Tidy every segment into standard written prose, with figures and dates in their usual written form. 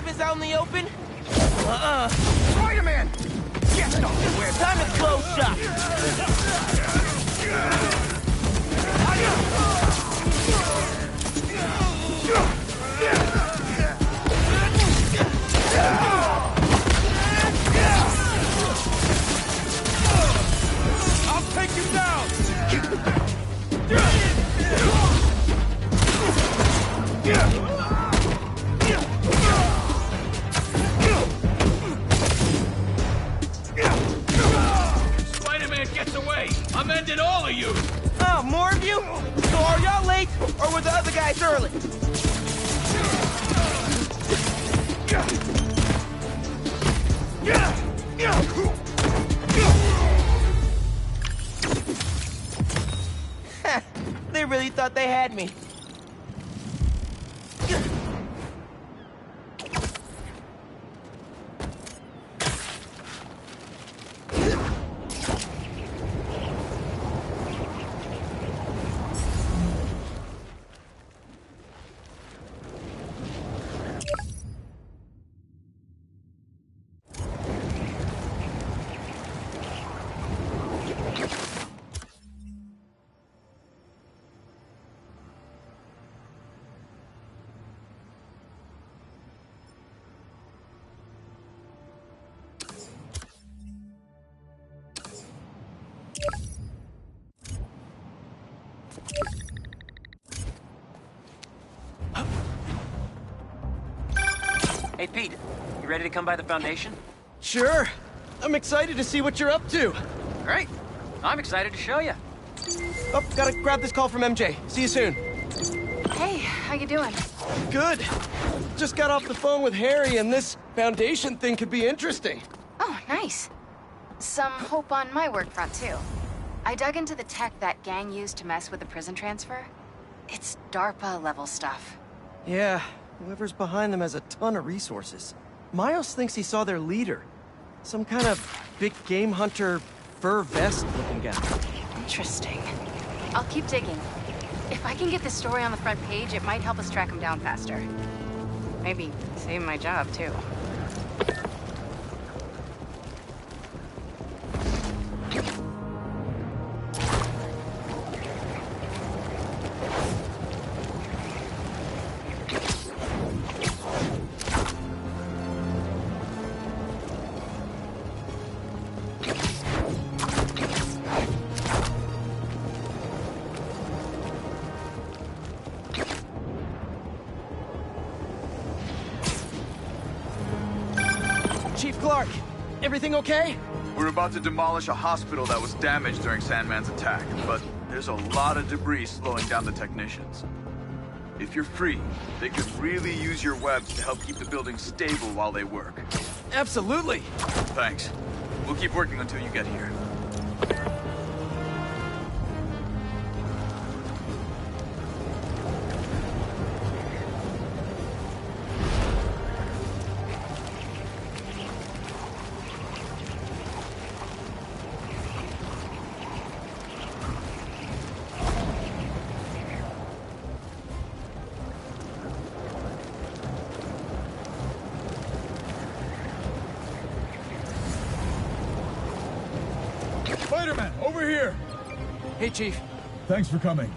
have this out in the open? Spider-Man! Get nowhere! Time to close shop! I'll take you down! Spider-Man gets away! I'm ending all of you! Oh, more of you? So are y'all late, or were the other guys early? They really thought they had me. Hey, Pete, you ready to come by the Foundation? Sure. I'm excited to see what you're up to. Great. I'm excited to show you. Oh, gotta grab this call from MJ. See you soon. Hey, how you doing? Good. Just got off the phone with Harry, and this Foundation thing could be interesting. Oh, nice. Some hope on my work front, too. I dug into the tech that gang used to mess with the prison transfer. It's DARPA-level stuff. Yeah, whoever's behind them has a ton of resources. Miles thinks he saw their leader. Some kind of big game hunter, fur vest-looking guy. Interesting. I'll keep digging. If I can get this story on the front page, it might help us track him down faster. Maybe save my job, too. Chief Clark, everything okay? We're about to demolish a hospital that was damaged during Sandman's attack, but there's a lot of debris slowing down the technicians. If you're free, they could really use your webs to help keep the building stable while they work. Absolutely. Thanks. We'll keep working until you get here. Spider-Man, over here! Hey, Chief. Thanks for coming.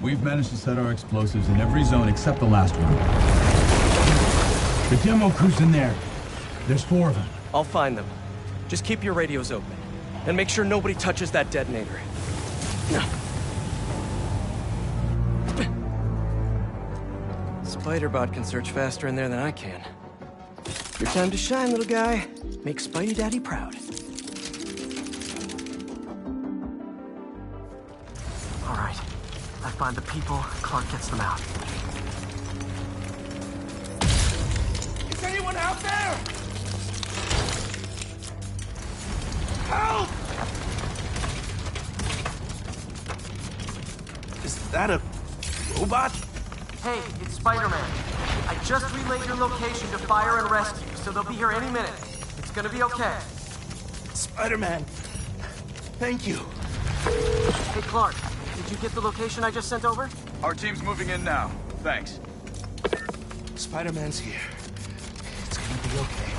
We've managed to set our explosives in every zone except the last one. The demo crew's in there. There's 4 of them. I'll find them. Just keep your radios open. And make sure nobody touches that detonator. Spider-Bot can search faster in there than I can. Your time to shine, little guy. Make Spidey Daddy proud. All right. I find the people, Clark gets them out. Is anyone out there? Help! Is that a robot? Hey, it's Spider-Man. I just relayed your location to Fire and Rescue, so they'll be here any minute. It's gonna be okay. Spider-Man. Thank you. Hey, Clark, did you get the location I just sent over? Our team's moving in now. Thanks. Spider-Man's here. It's gonna be okay.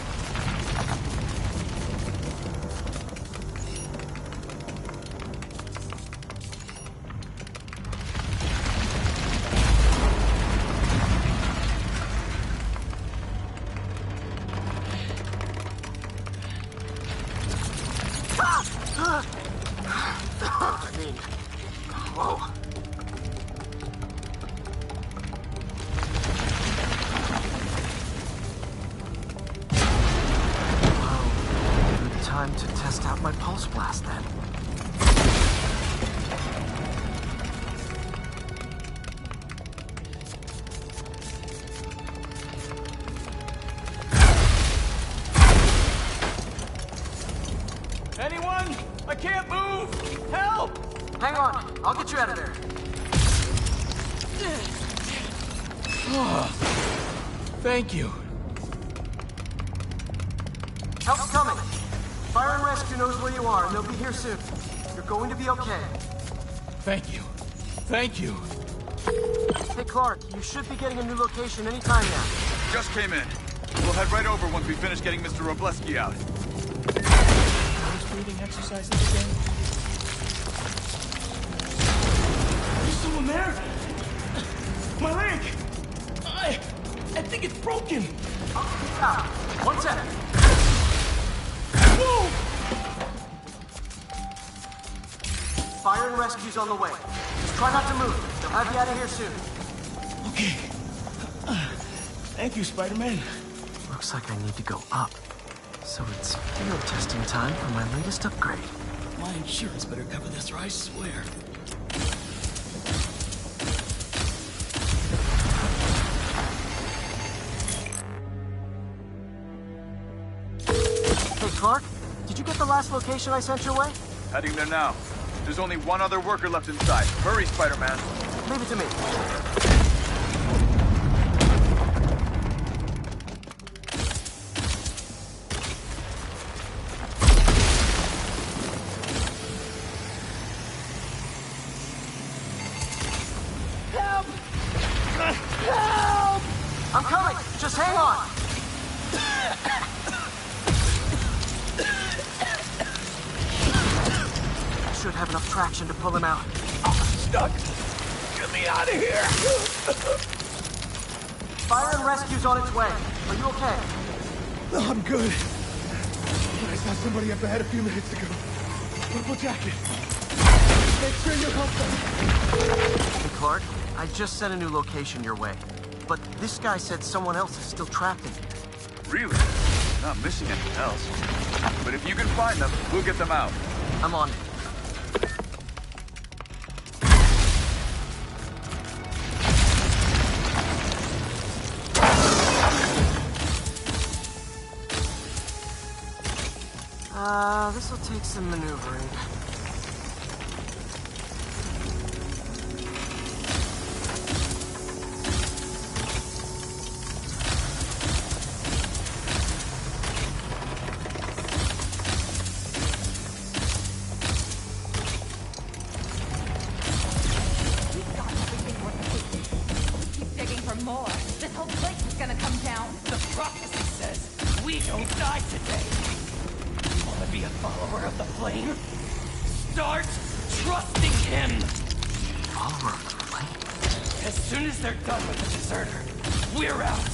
Time to test out my pulse blast then. Anyone? I can't move! Help! Hang on, I'll get you out of there. Thank you. Help's coming. Fire and Rescue knows where you are, and they'll be here soon. You're going to be okay. Thank you. Thank you. Hey, Clark, you should be getting a new location anytime now. Just came in. We'll head right over once we finish getting Mr. Robleski out. Those breathing exercises again? There's someone there? My leg! I think it's broken! One sec. Whoa! Fire and Rescue's on the way. Just try not to move. They'll have you out of here soon. Okay. Thank you, Spider-Man. Looks like I need to go up. So it's field testing time for my latest upgrade. My insurance better cover this, or I swear. Hey, Clark, did you get the last location I sent your way? Heading there now. There's only one other worker left inside. Hurry, Spider-Man. Leave it to me. Help! Help! I'm coming! Just hang on! Should have enough traction to pull him out. Stuck! Get me out of here! Fire and Rescue's on its way. Are you okay? No, I'm good. But I saw somebody up ahead a few minutes ago. Purple jacket. Make sure you help them. Hey, Clark, I just sent a new location your way. But this guy said someone else is still trapped in here. Really? Not missing anything else. But if you can find them, we'll get them out. I'm on it. This'll take some maneuvering. Keep digging for more. This whole place is gonna come down. The prophecy says we don't die today. You want to be a follower of the flame? Start trusting him! Follower of the flame? As soon as they're done with the deserter, we're out.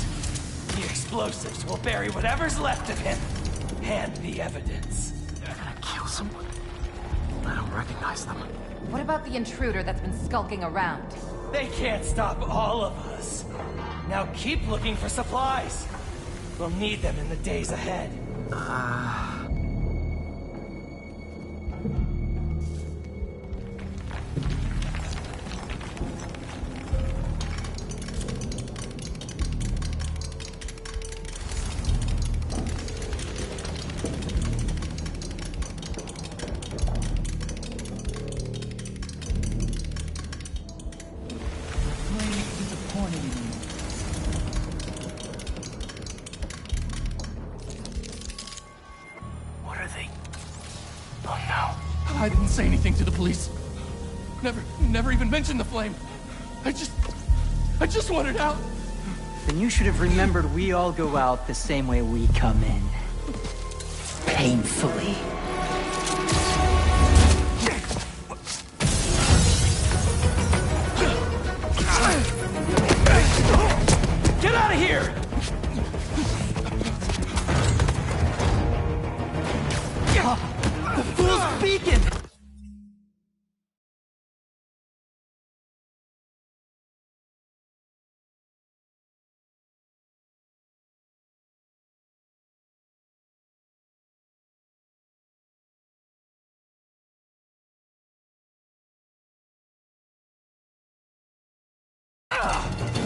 The explosives will bury whatever's left of him, and the evidence. Gonna kill someone? I don't recognize them. What about the intruder that's been skulking around? They can't stop all of us. Now keep looking for supplies. We'll need them in the days ahead. I didn't say anything to the police. Never even mentioned the flame. I just wanted out. Then you should have remembered we all go out the same way we come in. Painfully. Get out of here! The fool's beacon!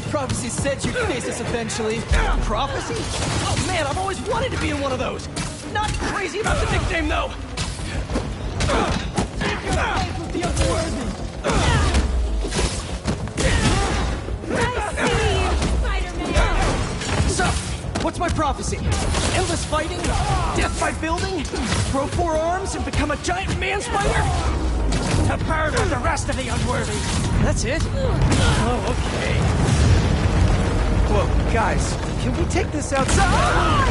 Prophecy said you'd face us eventually. Prophecy? Oh man, I've always wanted to be in one of those. Not crazy about the nickname though. So, what's my prophecy? Endless fighting? Death by building? Grow 4 arms and become a giant man spider? To burn with the rest of the unworthy. That's it? Oh, okay. Whoa, guys, can we take this outside?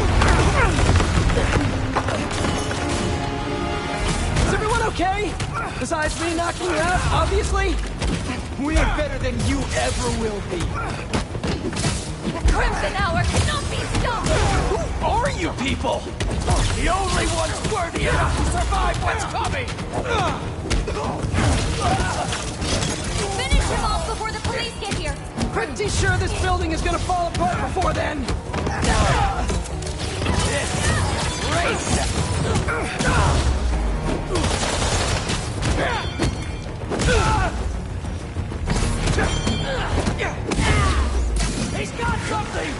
Is everyone okay? Besides me knocking you out, obviously? We are better than you ever will be. The Crimson Hour cannot be stopped! Who are you people? The only ones worthy enough to survive what's coming! Finish him off before the police get here! Pretty sure this building is gonna fall apart before then. He's got something!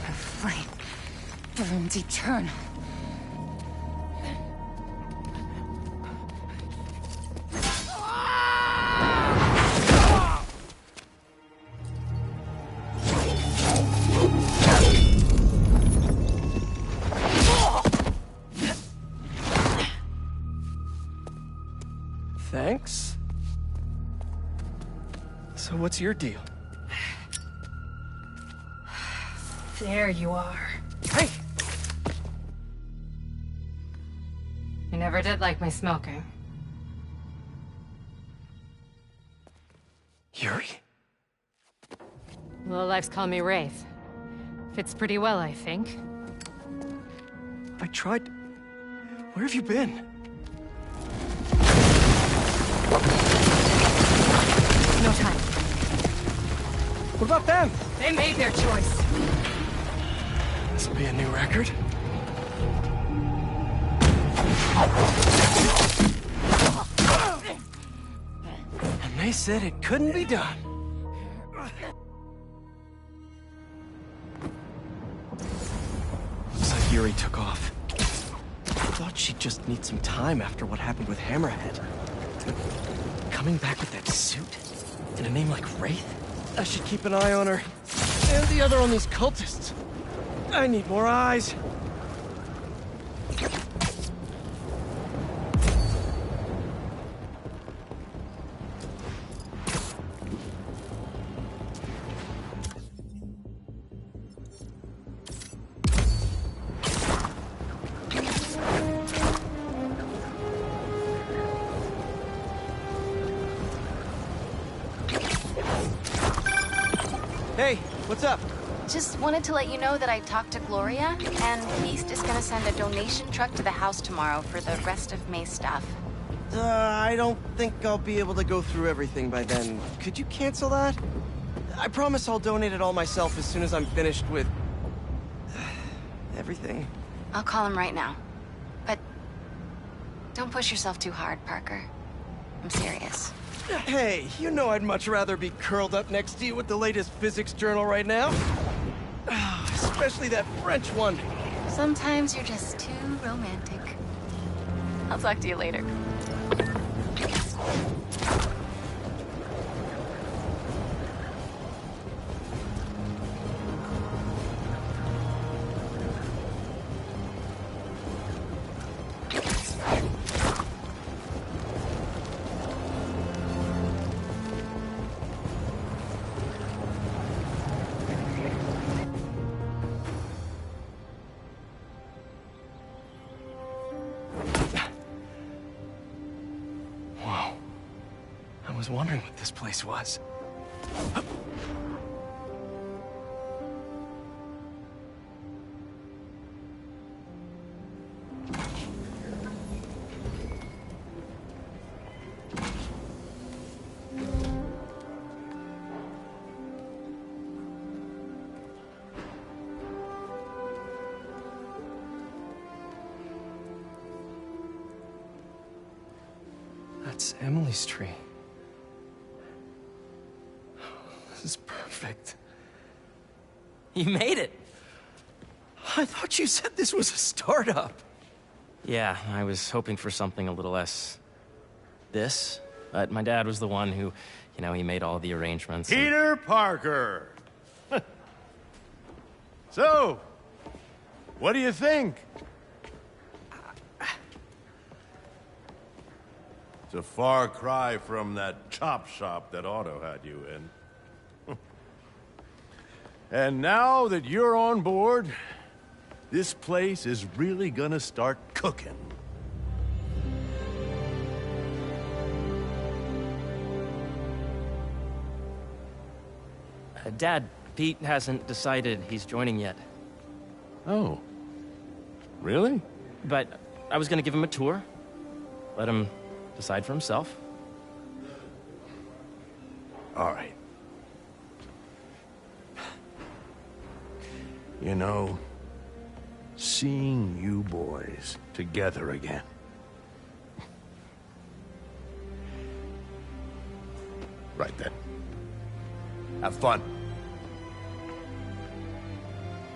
The flame burns eternal. Thanks. So what's your deal? There you are. Hey! You never did like my smoking. Yuri? Lowlifes call me Wraith. Fits pretty well, I think. I tried... Where have you been? No time. What about them? They made their choice. This will be a new record. And they said it couldn't be done. Looks like Yuri took off. I thought she'd just need some time after what happened with Hammerhead. But coming back with that suit? And a name like Wraith? I should keep an eye on her. And the other on these cultists. I need more eyes. What's up? Just wanted to let you know that I talked to Gloria, and Beast is gonna send a donation truck to the house tomorrow for the rest of May's stuff. I don't think I'll be able to go through everything by then. Could you cancel that? I promise I'll donate it all myself as soon as I'm finished with... everything. I'll call him right now. But don't push yourself too hard, Parker. I'm serious. Hey, you know I'd much rather be curled up next to you with the latest physics journal right now. Especially that French one. Sometimes you're just too romantic. I'll talk to you later. I was wondering what this place was. That's Emily's tree. This is perfect. You made it! I thought you said this was a startup. Yeah, I was hoping for something a little less... this. But my dad was the one who, he made all the arrangements. Peter Parker! So, what do you think? It's a far cry from that chop shop that Otto had you in. And now that you're on board, this place is really gonna start cooking. Dad, Pete hasn't decided he's joining yet. Oh. Really? But I was gonna give him a tour. Let him decide for himself. All right. You know, seeing you boys together again. Right then. Have fun.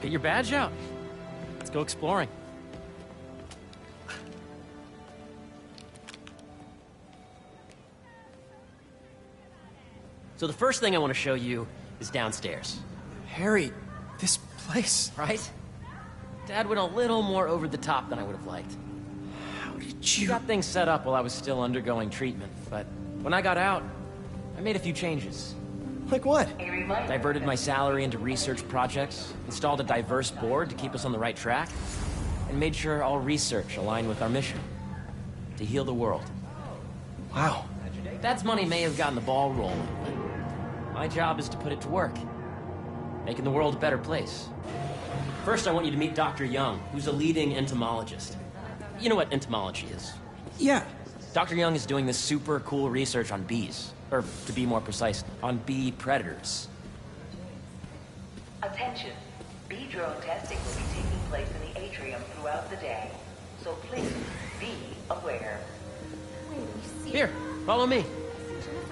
Get your badge out. Let's go exploring. So the first thing I want to show you is downstairs. Harry, this place... Right? Dad went a little more over the top than I would have liked. How did He you... got things set up while I was still undergoing treatment, but when I got out, I made a few changes. Like what? Diverted my salary into research projects, installed a diverse board to keep us on the right track, and made sure all research aligned with our mission. To heal the world. Wow. Dad's money may have gotten the ball rolling, but my job is to put it to work. Making the world a better place. First, I want you to meet Dr. Young, who's a leading entomologist. You know what entomology is? Yeah. Dr. Young is doing this super cool research on bees. Or, to be more precise, on bee predators. Attention. Bee drone testing will be taking place in the atrium throughout the day. So please, be aware. Here, follow me.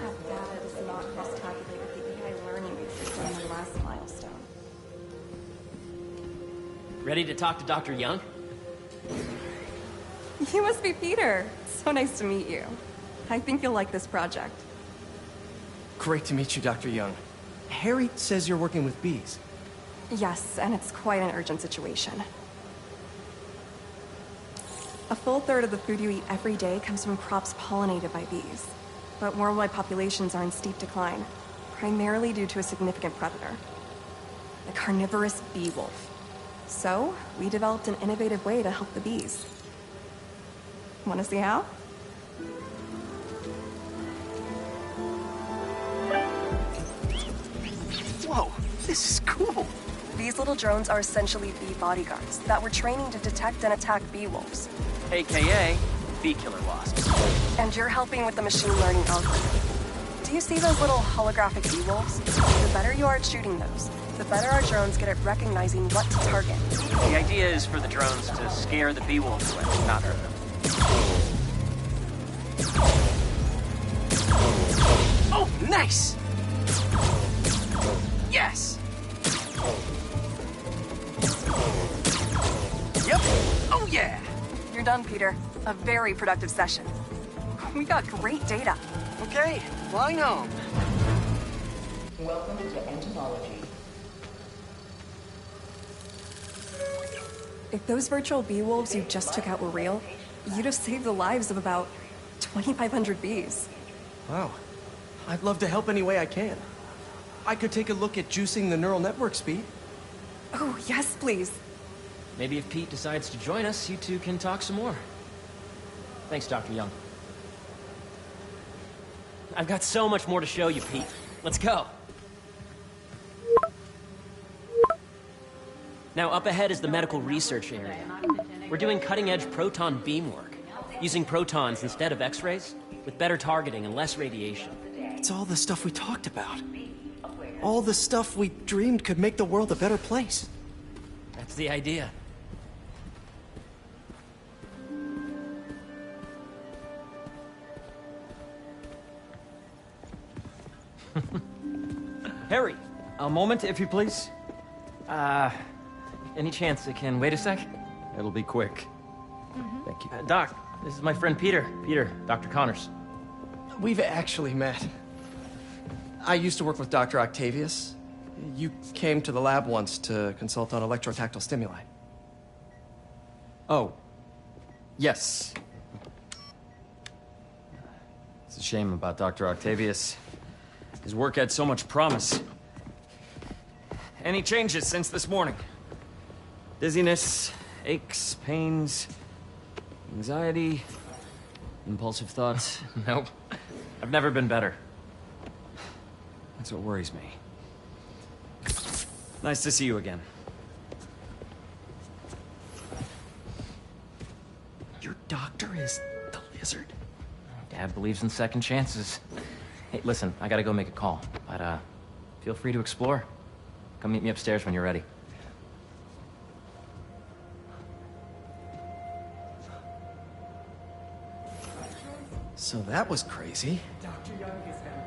That data does not cross-tabulate with the AI learning system on the last milestone. Ready to talk to Dr. Young? You must be Peter. So nice to meet you. I think you'll like this project. Great to meet you, Dr. Young. Harry says you're working with bees. Yes, and it's quite an urgent situation. A full third of the food you eat every day comes from crops pollinated by bees. But worldwide populations are in steep decline, primarily due to a significant predator, the carnivorous bee wolf. So, we developed an innovative way to help the bees. Want to see how? Whoa! This is cool. These little drones are essentially bee bodyguards that we're training to detect and attack bee wolves. AKA bee killer wasps. And you're helping with the machine learning algorithm. Do you see those little holographic bee wolves? The better you are at shooting those, the better our drones get at recognizing what to target. The idea is for the drones to scare the bee wolves away, not hurt them. Oh, nice! Yes! Yep. Oh, yeah! You're done, Peter. A very productive session. We got great data. Okay, flying home. Welcome to entomology. If those virtual bee wolves you just took out were real, you'd have saved the lives of about 2,500 bees. Wow. I'd love to help any way I can. I could take a look at juicing the neural network speed. Oh, yes, please. Maybe if Pete decides to join us, you two can talk some more. Thanks, Dr. Young. I've got so much more to show you, Pete. Let's go. Now, up ahead is the medical research area. We're doing cutting-edge proton beam work, using protons instead of X-rays, with better targeting and less radiation. It's all the stuff we talked about. All the stuff we dreamed could make the world a better place. That's the idea. Harry, a moment, if you please. Any chance it can wait a sec? It'll be quick. Thank you. Doc, this is my friend Peter. Peter, Dr. Connors. We've actually met. I used to work with Dr. Octavius. You came to the lab once to consult on electrotactile stimuli. Oh. Yes. It's a shame about Dr. Octavius. His work had so much promise. Any changes since this morning? Dizziness, aches, pains, anxiety, impulsive thoughts? Nope. I've never been better. That's what worries me. Nice to see you again. Your doctor is the lizard? Dad believes in second chances. Hey, listen, I gotta go make a call, but feel free to explore. Come meet me upstairs when you're ready. So that was crazy.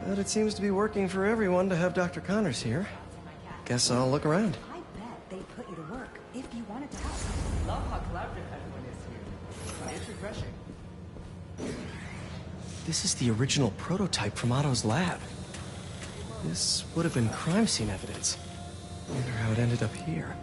But it seems to be working for everyone to have Dr. Connors here. Guess I'll look around. I bet they put you to work if you wanted to help. Love how collaborative everyone is here. It's refreshing. This is the original prototype from Otto's lab. This would have been crime scene evidence. Wonder how it ended up here.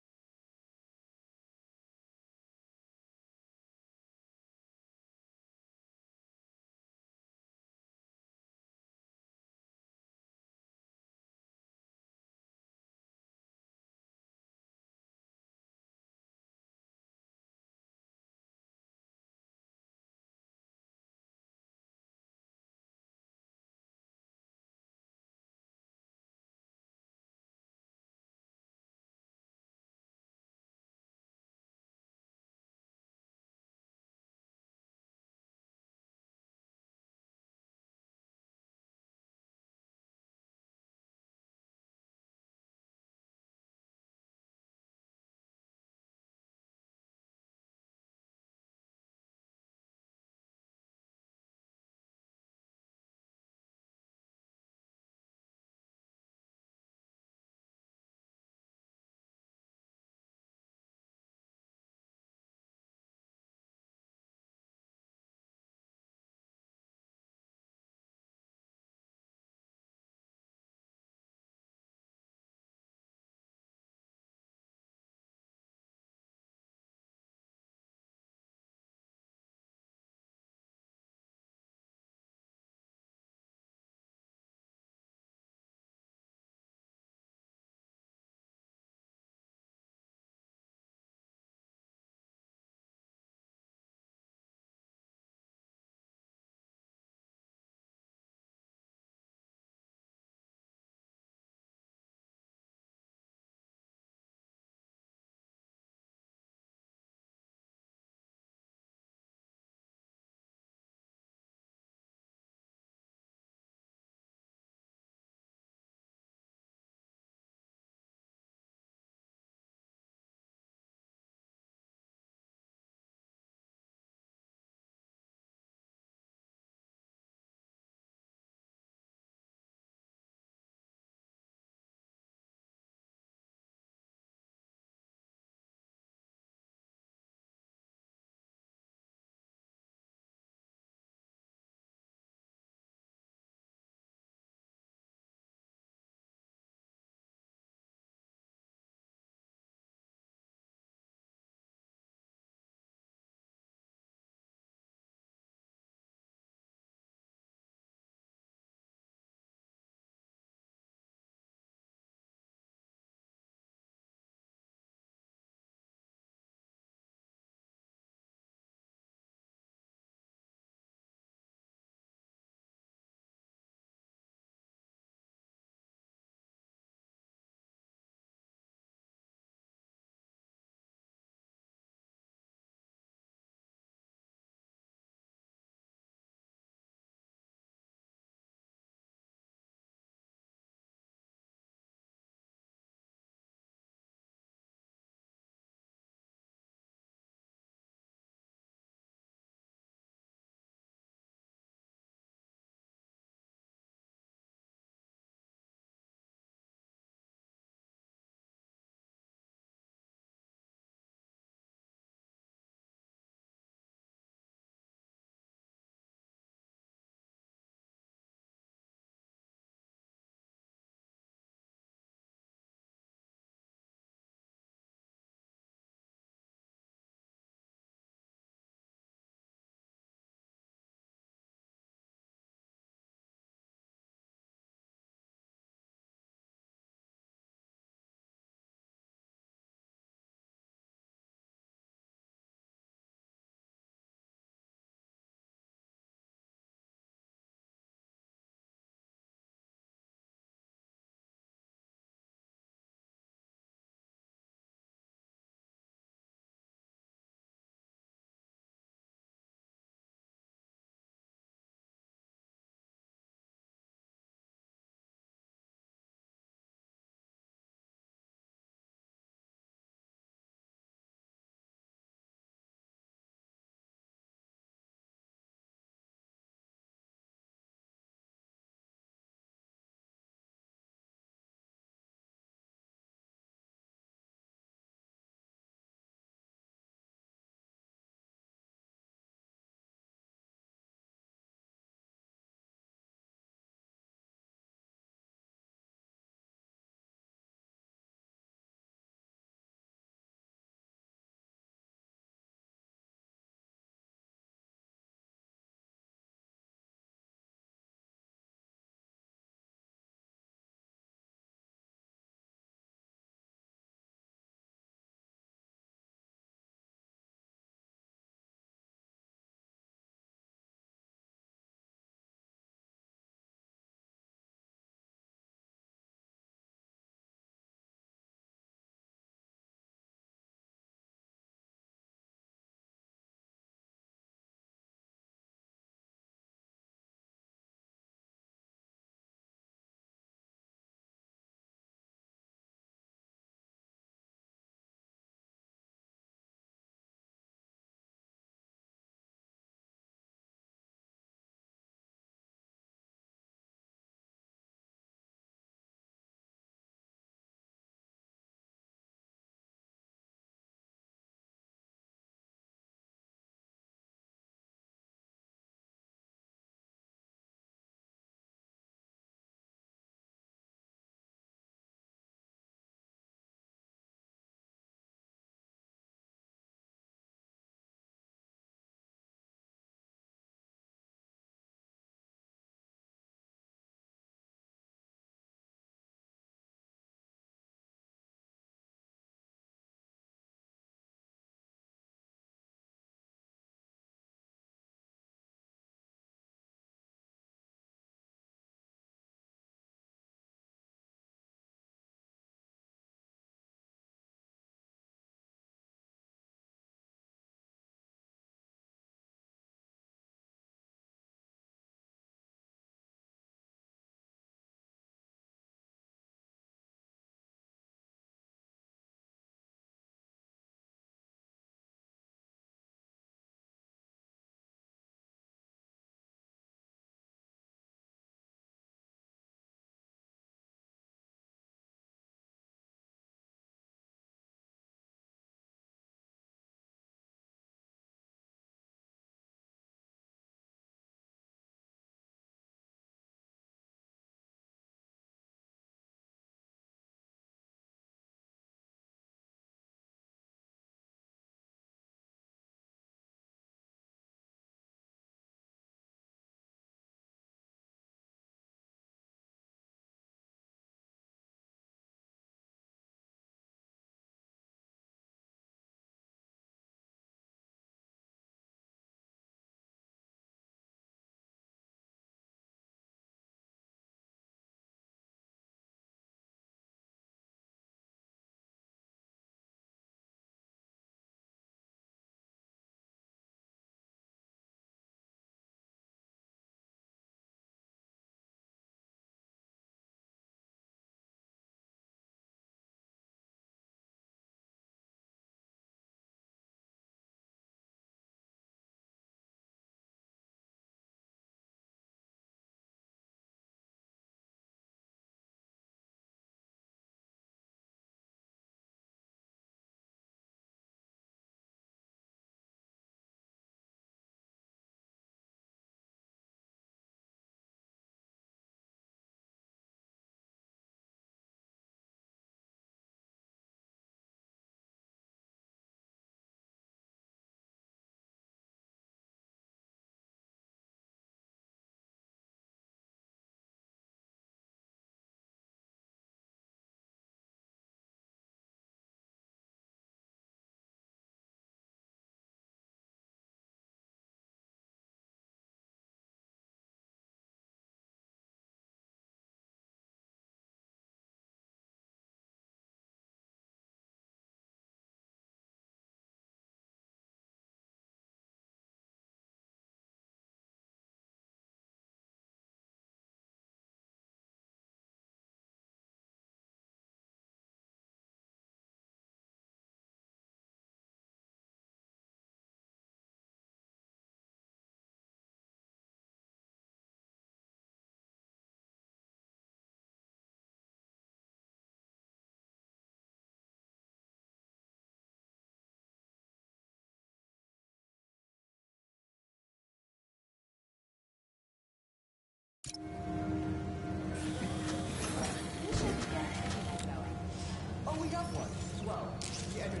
Oh, we got one. Well, the energy.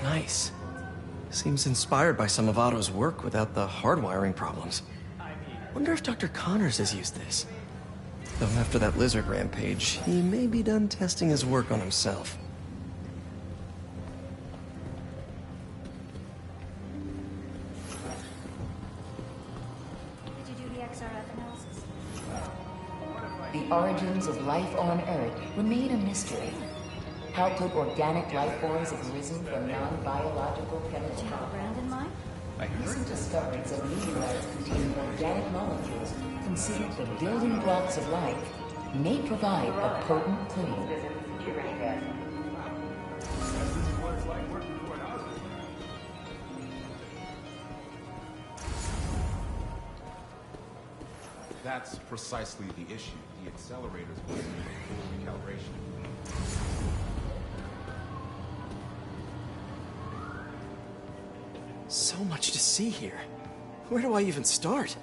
Nice. Seems inspired by some of Otto's work without the hardwiring problems. Wonder if Dr. Connors has used this. Though after that lizard rampage, he may be done testing his work on himself. Did you do the XRF analysis? The origins of life on Earth remain a mystery. How could organic life forms have arisen from non-biological chemical compounds? Brand in mind? Recent discoveries of meteorites containing organic molecules considered the building blocks of life may provide a potent clue. That's precisely the issue. The accelerators will need full recalibration. So much to see here. Where do I even start?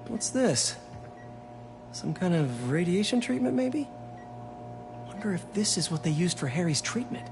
What's this? Some kind of radiation treatment, maybe? Wonder if this is what they used for Harry's treatment.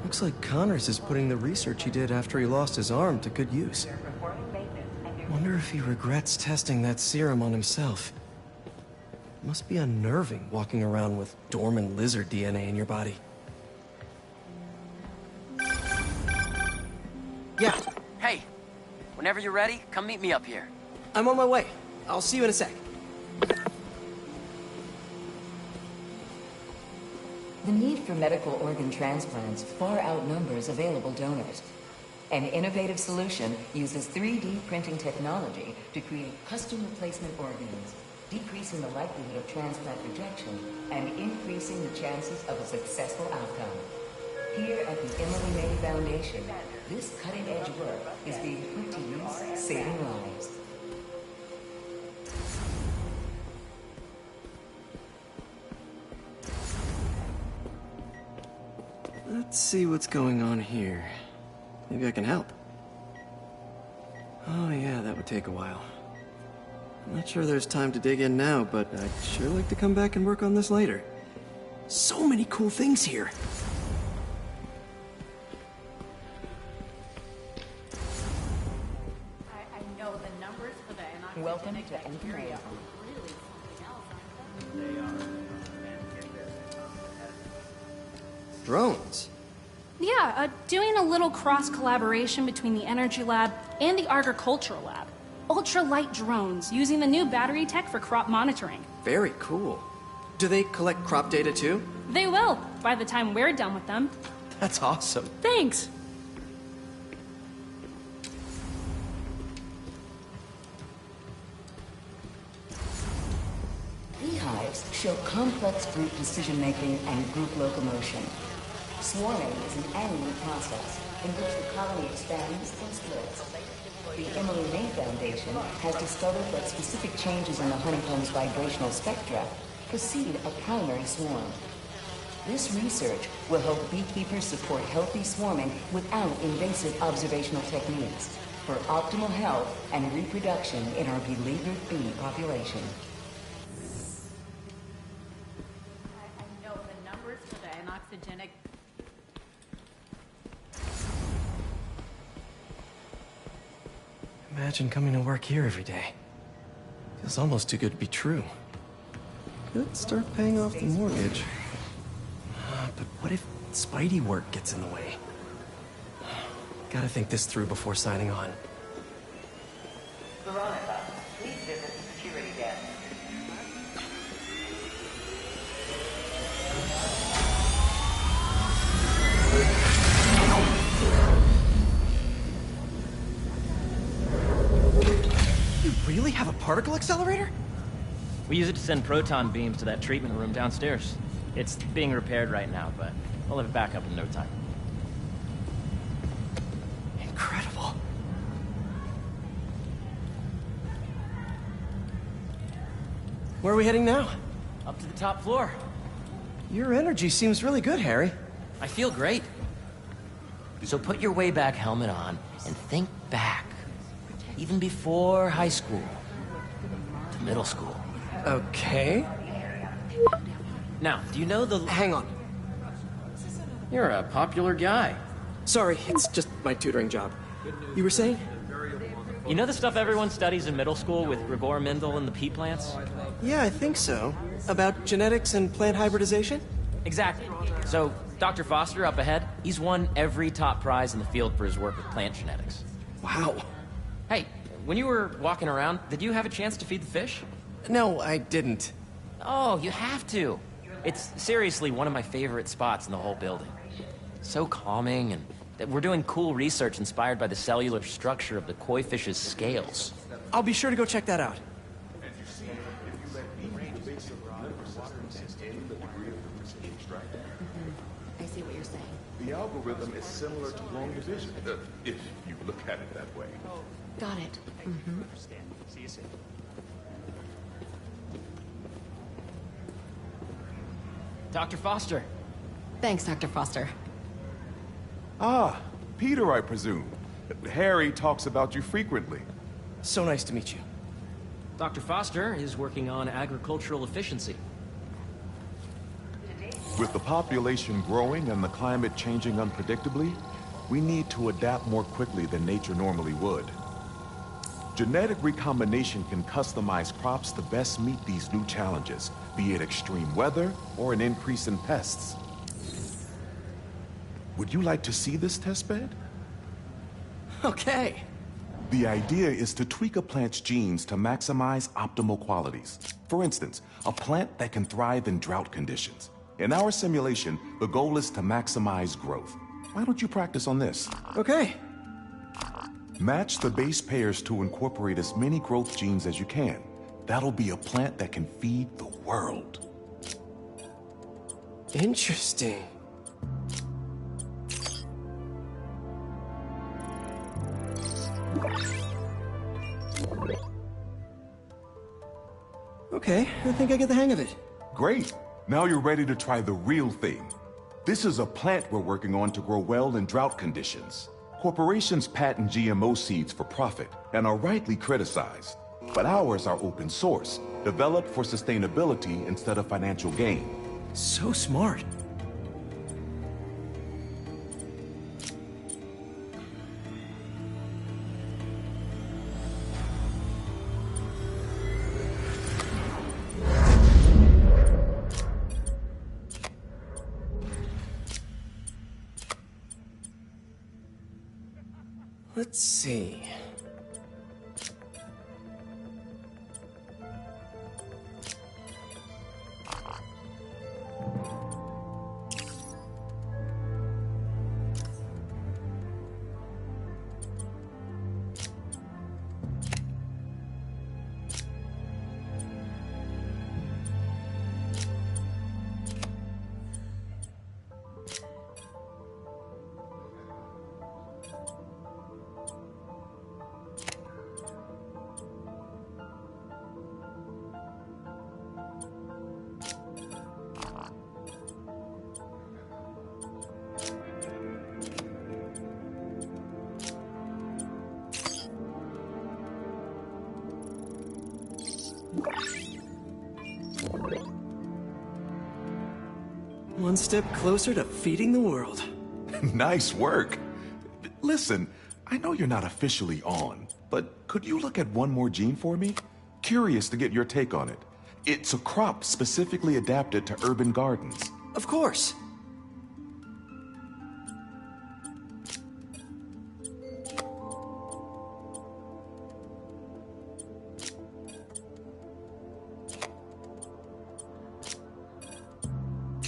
Looks like Connors is putting the research he did after he lost his arm to good use. Wonder if he regrets testing that serum on himself. Must be unnerving walking around with dormant lizard DNA in your body. Yeah. Hey, whenever you're ready, come meet me up here. I'm on my way. I'll see you in a sec. The need for medical organ transplants far outnumbers available donors. An innovative solution uses 3D printing technology to create custom replacement organs, decreasing the likelihood of transplant rejection and increasing the chances of a successful outcome. Here at the Emily May Foundation, this cutting-edge work is being put to use, saving lives. Let's see what's going on here. Maybe I can help. Oh yeah, that would take a while. I'm not sure there's time to dig in now, but I'd sure like to come back and work on this later. So many cool things here. I know the numbers for the Welcome to Engineering. Drones? Yeah, doing a little cross-collaboration between the Energy Lab and the Agricultural Lab. Ultra-light drones, using the new battery tech for crop monitoring. Very cool. Do they collect crop data too? They will, by the time we're done with them. That's awesome. Thanks! Beehives show complex group decision-making and group locomotion. Swarming is an annual process in which the colony expands and splits. The Emily May Foundation has discovered that specific changes in the honeycomb's vibrational spectra precede a primary swarm. This research will help beekeepers support healthy swarming without invasive observational techniques for optimal health and reproduction in our beleaguered bee population. I know the numbers for the anoxygenic. Imagine coming to work here every day. Feels almost too good to be true. Could start paying off the mortgage. But what if Spidey work gets in the way? Gotta think this through before signing on. Veronica, please visit the security desk. You really have a particle accelerator? We use it to send proton beams to that treatment room downstairs. It's being repaired right now, but we'll have it back up in no time. Incredible. Where are we heading now? Up to the top floor. Your energy seems really good, Harry. I feel great. So put your way back helmet on and think back. Even before high school. To middle school. Okay. Now, do you know the... Hang on. You're a popular guy. Sorry, it's just my tutoring job. You were saying? You know the stuff everyone studies in middle school with Gregor Mendel and the pea plants? Yeah, I think so. About genetics and plant hybridization? Exactly. So, Dr. Foster up ahead, he's won every top prize in the field for his work with plant genetics. Wow. Hey, when you were walking around, did you have a chance to feed the fish? No, I didn't. Oh, you have to. It's seriously one of my favorite spots in the whole building. So calming, and we're doing cool research inspired by the cellular structure of the koi fish's scales. I'll be sure to go check that out. I see what you're saying. The algorithm is similar to long division, if you look at it that way. Got it. Mm-hmm. See you soon. Dr. Foster. Thanks, Dr. Foster. Ah, Peter, I presume. Harry talks about you frequently. So nice to meet you. Dr. Foster is working on agricultural efficiency. With the population growing and the climate changing unpredictably, we need to adapt more quickly than nature normally would. Genetic recombination can customize crops to best meet these new challenges, be it extreme weather or an increase in pests. Would you like to see this testbed? Okay. The idea is to tweak a plant's genes to maximize optimal qualities. For instance, a plant that can thrive in drought conditions. In our simulation, the goal is to maximize growth. Why don't you practice on this? Okay. Match the base pairs to incorporate as many growth genes as you can. That'll be a plant that can feed the world. Interesting. Okay, I think I get the hang of it. Great. Now you're ready to try the real thing. This is a plant we're working on to grow well in drought conditions. Corporations patent GMO seeds for profit and are rightly criticized. But ours are open source, developed for sustainability instead of financial gain. So smart. Let's see. One step closer to feeding the world. Nice work. Listen, I know you're not officially on, but could you look at one more gene for me? Curious to get your take on it. It's a crop specifically adapted to urban gardens. Of course.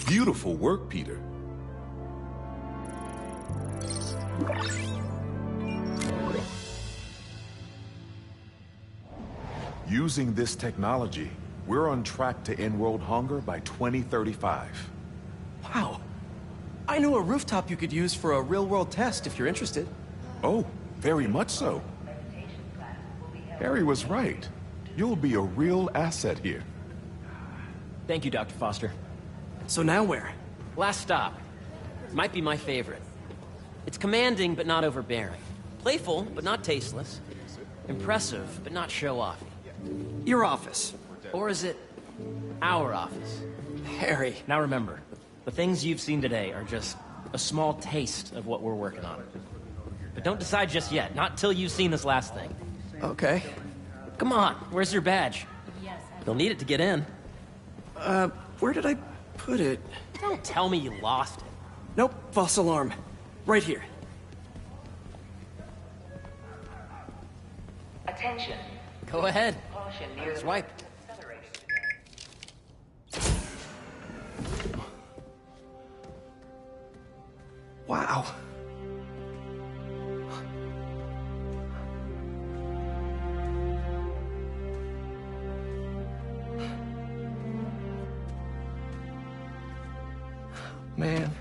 Beautiful work, Peter. Using this technology, we're on track to end world hunger by 2035. Wow. I know a rooftop you could use for a real-world test if you're interested. Oh, very much so. Harry was right. You'll be a real asset here. Thank you, Dr. Foster. So now where? Last stop. Might be my favorite. It's commanding, but not overbearing. Playful, but not tasteless. Impressive, but not show-offy. Your office. Or is it our office? Harry. Now remember, the things you've seen today are just a small taste of what we're working on. But don't decide just yet, not till you've seen this last thing. Okay. Come on, where's your badge? You'll need it to get in. Where did I put it? Don't tell me you lost it. Nope, false alarm. Right here. Attention. Go ahead. Caution near Swipe. Wow. Man.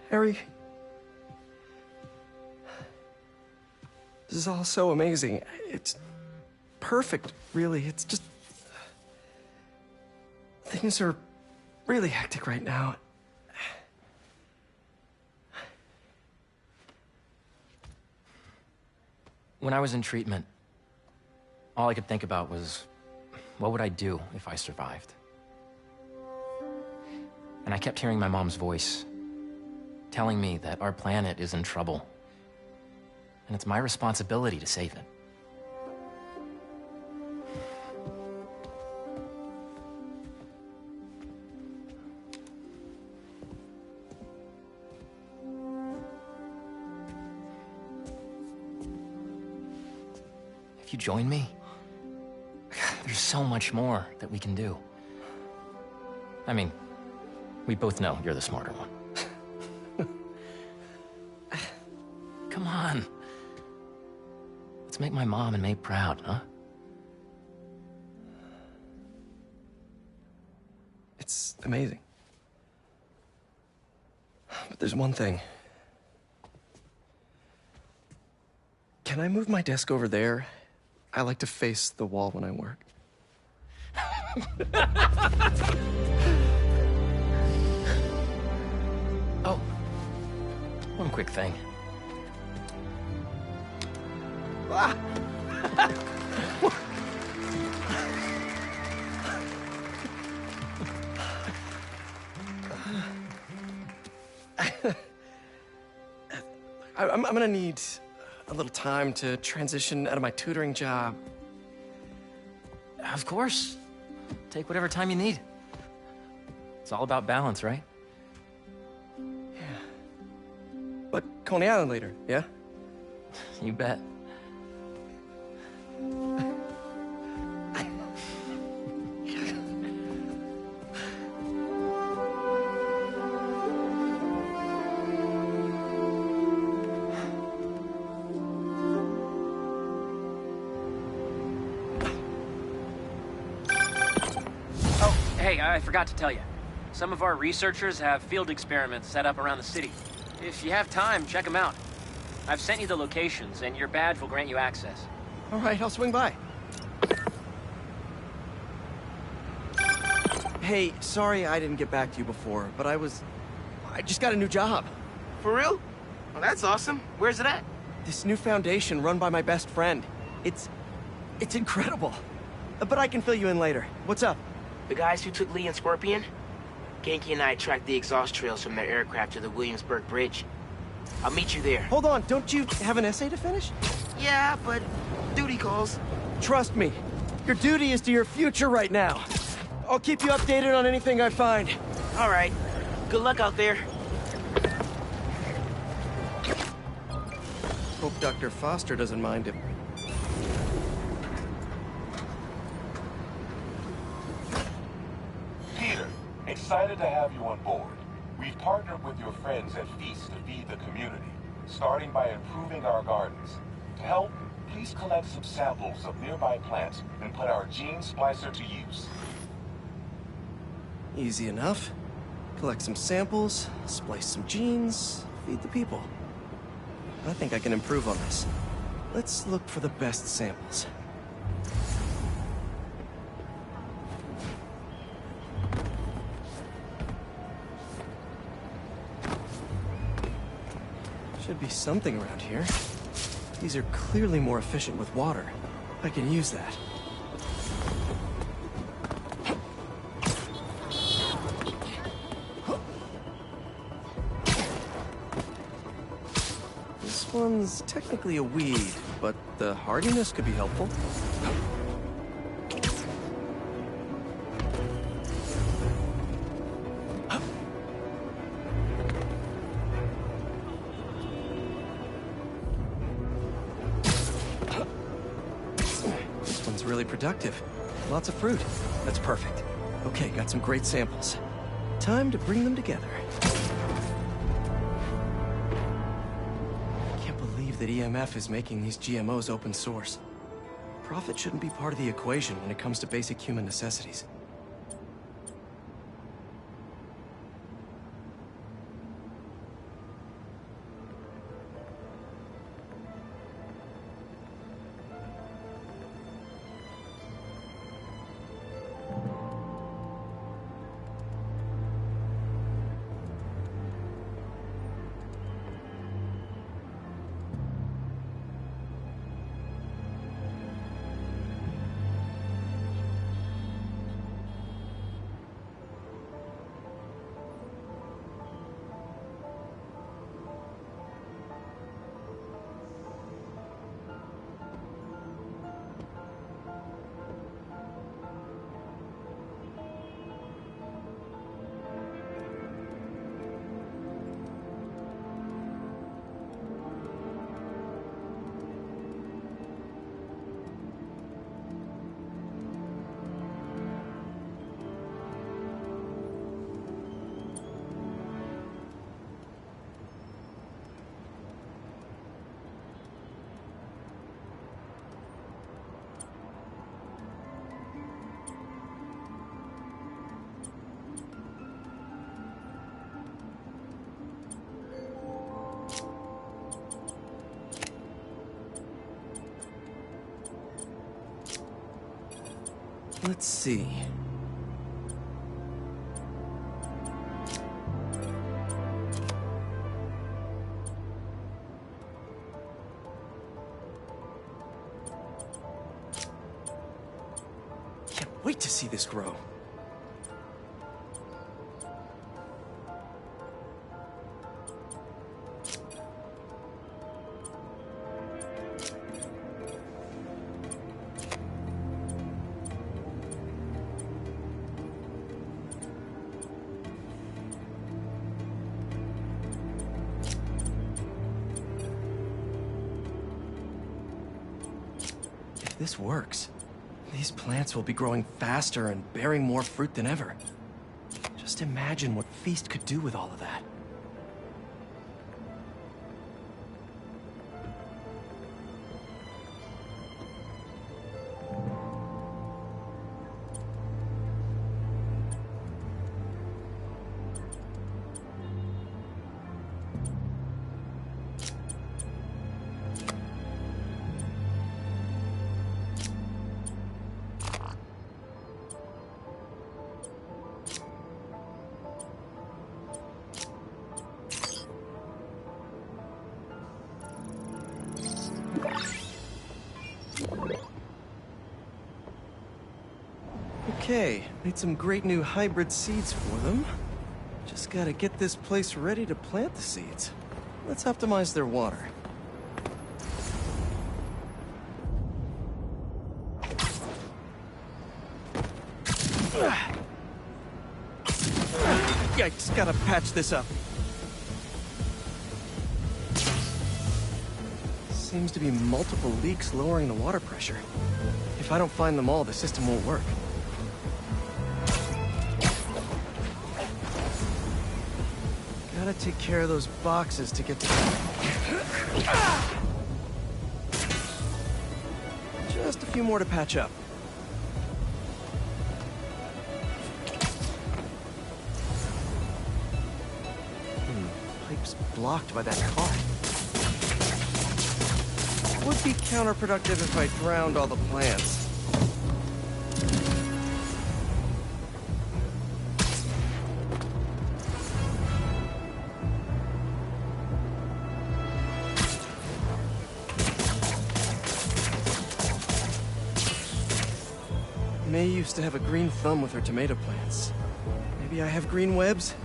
Harry. This is all so amazing. It's perfect, really. It's just... Things are really hectic right now. When I was in treatment, all I could think about was, what would I do if I survived? And I kept hearing my mom's voice, telling me that our planet is in trouble. And it's my responsibility to save it. If you join me, there's so much more that we can do. I mean, we both know you're the smarter one. Come on. Let's make my mom and May proud, huh? It's amazing. But there's one thing. Can I move my desk over there? I like to face the wall when I work. Oh, one quick thing. Ah. I'm gonna need a little time to transition out of my tutoring job. Of course. Take whatever time you need. It's all about balance, right? But Coney Island later, yeah? You bet. Hey, I forgot to tell you. Some of our researchers have field experiments set up around the city. If you have time, check them out. I've sent you the locations, and your badge will grant you access. All right, I'll swing by. Hey, sorry I didn't get back to you before, but I just got a new job. For real? Well, that's awesome. Where's it at? This new foundation run by my best friend. It's incredible. But I can fill you in later. What's up? The guys who took Lee and Scorpion? Ganke and I tracked the exhaust trails from their aircraft to the Williamsburg Bridge. I'll meet you there. Hold on, don't you have an essay to finish? Yeah, but duty calls. Trust me, your duty is to your future right now. I'll keep you updated on anything I find. All right. Good luck out there. Hope Dr. Foster doesn't mind him. Peter, excited to have you on board. We've partnered with your friends at Feast to feed the community, starting by improving our gardens. To help, please collect some samples of nearby plants and put our gene splicer to use. Easy enough. Collect some samples, splice some genes, feed the people. I think I can improve on this. Let's look for the best samples. Should be something around here. These are clearly more efficient with water. I can use that. This one's technically a weed, but the hardiness could be helpful. This one's really productive. Lots of fruit. That's perfect. Okay, got some great samples. Time to bring them together. That EMF is making these GMOs open source. Profit shouldn't be part of the equation when it comes to basic human necessities. Let's see. Can't wait to see this grow. If this works, these plants will be growing faster and bearing more fruit than ever. Just imagine what Feast could do with all of that. Okay, made some great new hybrid seeds for them. Just gotta get this place ready to plant the seeds. Let's optimize their water. Yikes, gotta patch this up. Seems to be multiple leaks lowering the water pressure. If I don't find them all, the system won't work. Gotta take care of those boxes to get to... Just a few more to patch up. Pipe's blocked by that car. Would be counterproductive if I drowned all the plants. May used to have a green thumb with her tomato plants. Maybe I have green webs?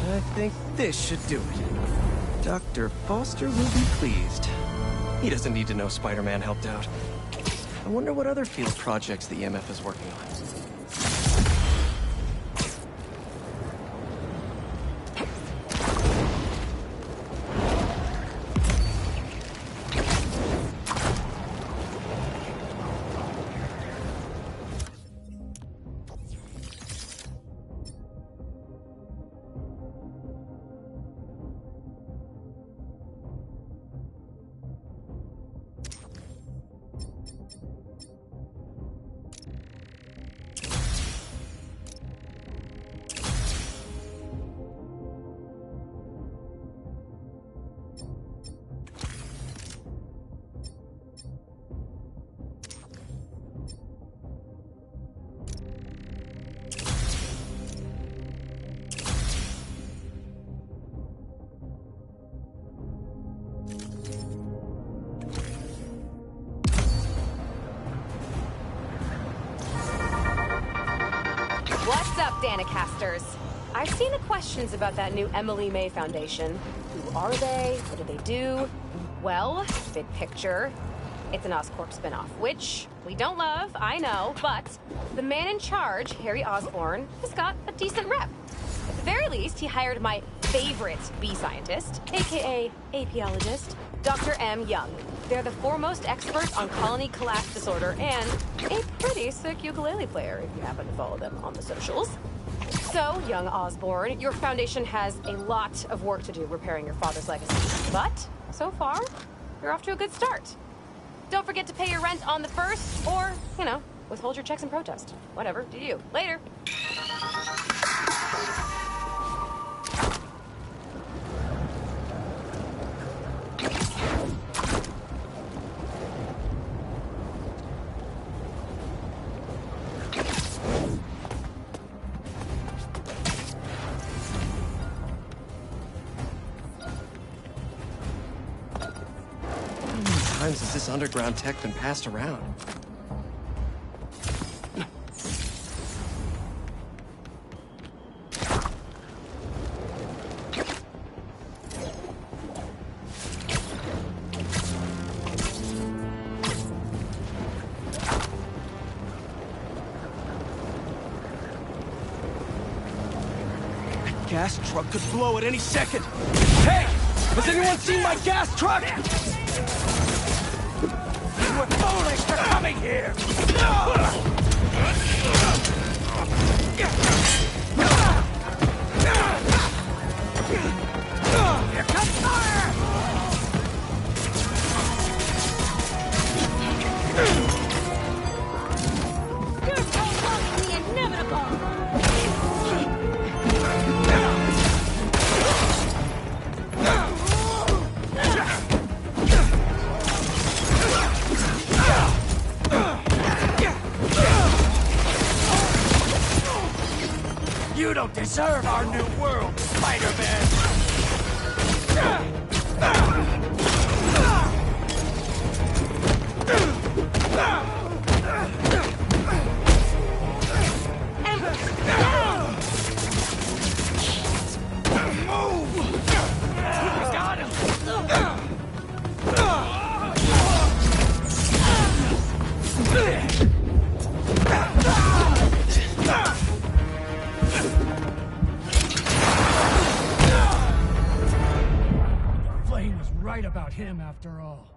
I think this should do it. Dr. Foster will be pleased. He doesn't need to know Spider-Man helped out. I wonder what other field projects the EMF is working on. What's up, Danicasters? I've seen the questions about that new Emily May Foundation. Who are they? What do they do? Well, big picture, it's an Oscorp spinoff, which we don't love, I know, but the man in charge, Harry Osborn, has got a decent rep. At the very least, he hired my favorite bee scientist, aka apiologist, Dr. M. Young. They're the foremost experts on colony collapse disorder and a pretty sick ukulele player if you happen to follow them on the socials. So, young Osborn, your foundation has a lot of work to do repairing your father's legacy. But, so far, you're off to a good start. Don't forget to pay your rent on the 1st, or, you know, withhold your checks in protest. Whatever, do you. Later. How many times has this underground tech been passed around? Gas truck could blow at any second. Hey! Has anyone seen my gas truck? You were foolish for coming here! Here comes fire! You're so close to the inevitable! You don't deserve our new world, Spider-Man! Got him! Flame was right about him after all.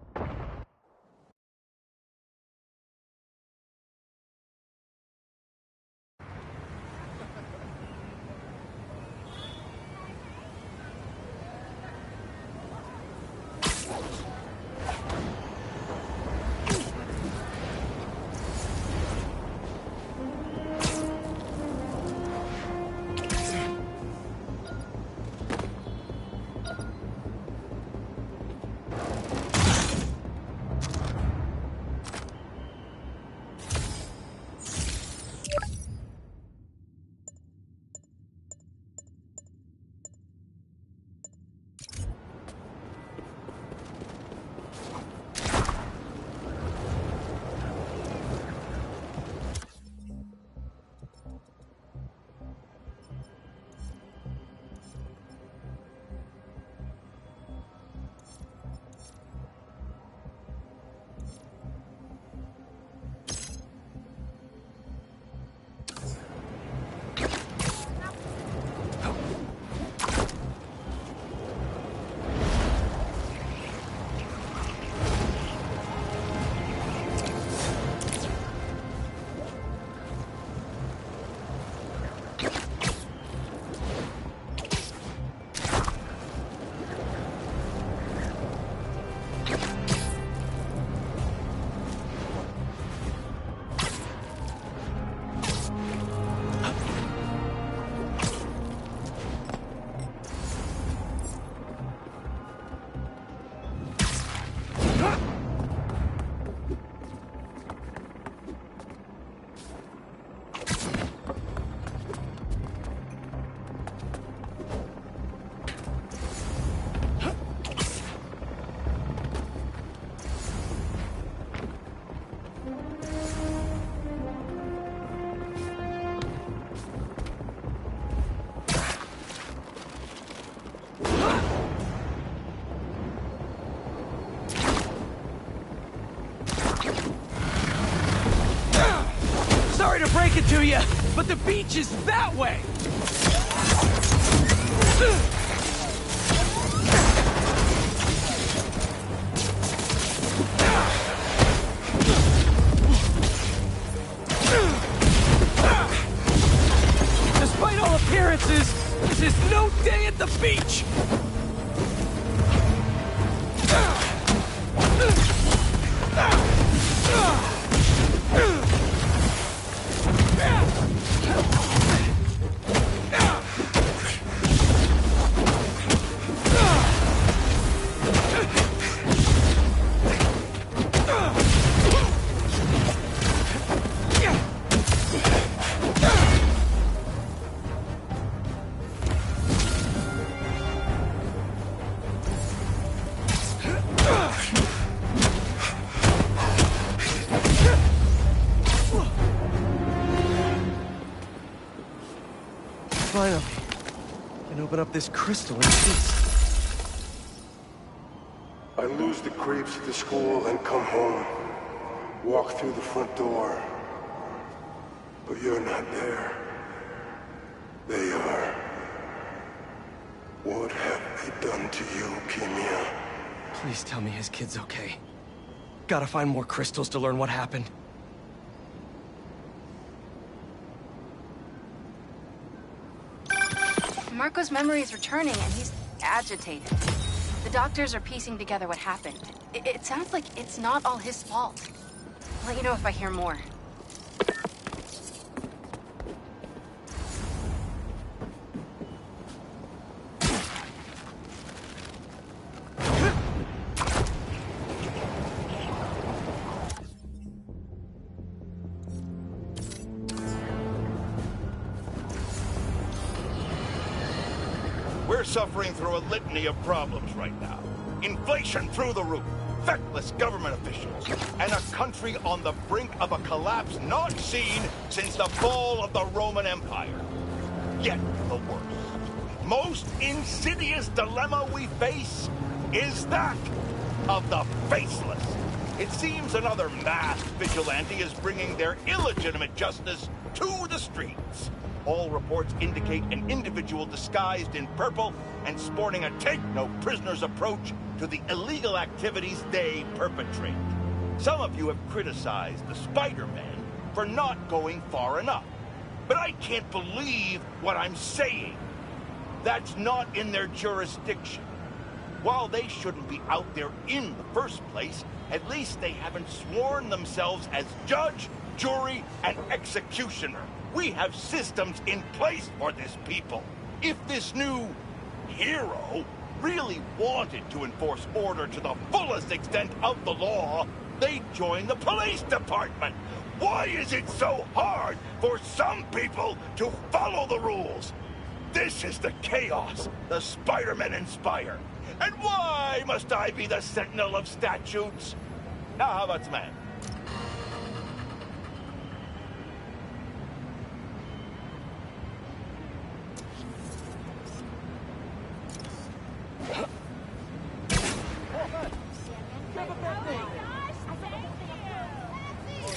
Sorry to break it to you, but the beach is that way! Stay at the beach! Finally, can open up this crystal in peace. I lose the creeps at the school and come home. Walk through the front door. But you're not there. They are. What have they done to you, Keemia? Please tell me his kid's okay. Gotta find more crystals to learn what happened. Marco's memory is returning, and he's agitated. The doctors are piecing together what happened. It sounds like it's not all his fault. I'll let you know if I hear more. We're suffering through a litany of problems right now. Inflation through the roof, feckless government officials, and a country on the brink of a collapse not seen since the fall of the Roman Empire. Yet the worst, most insidious dilemma we face is that of the faceless. It seems another masked vigilante is bringing their illegitimate justice to the streets. All reports indicate an individual disguised in purple and sporting a take-no-prisoners approach to the illegal activities they perpetrate. Some of you have criticized the Spider-Man for not going far enough. But I can't believe what I'm saying. That's not in their jurisdiction. While they shouldn't be out there in the first place, at least they haven't sworn themselves as judge, jury, and executioner. We have systems in place for this people. If this new hero really wanted to enforce order to the fullest extent of the law, they'd join the police department. Why is it so hard for some people to follow the rules? This is the chaos the Spider-Men inspire. And why must I be the sentinel of statutes? Now, how about the man?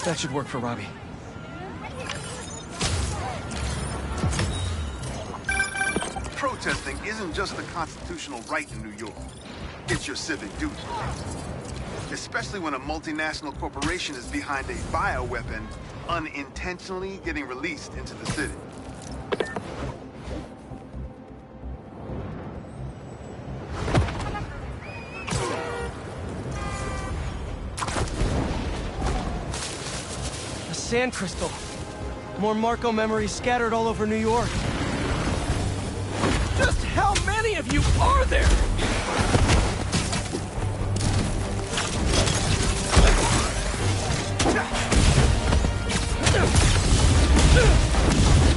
That should work for Robbie. Protesting isn't just a constitutional right in New York. It's your civic duty. Especially when a multinational corporation is behind a bioweapon unintentionally getting released into the city. A sand crystal. More Marco memories scattered all over New York. Just how many of you are there?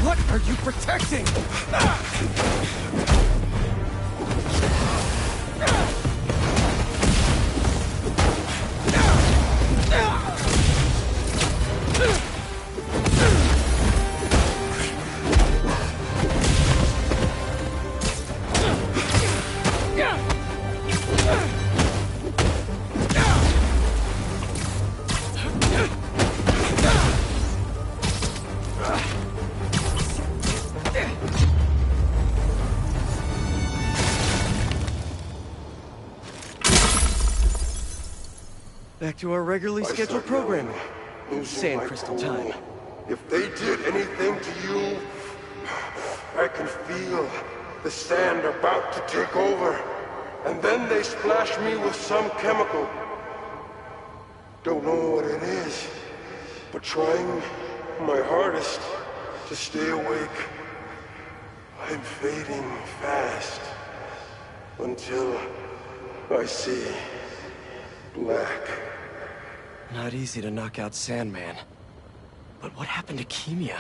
What are you protecting? Back to our regularly scheduled programming. Sand crystal time. If they did anything to you, I can feel The sand about to take over, and then they splash me with some chemical. Don't know what it is, but trying my hardest to stay awake. I'm fading fast until I see black. Not easy to knock out Sandman. But what happened to Keemia?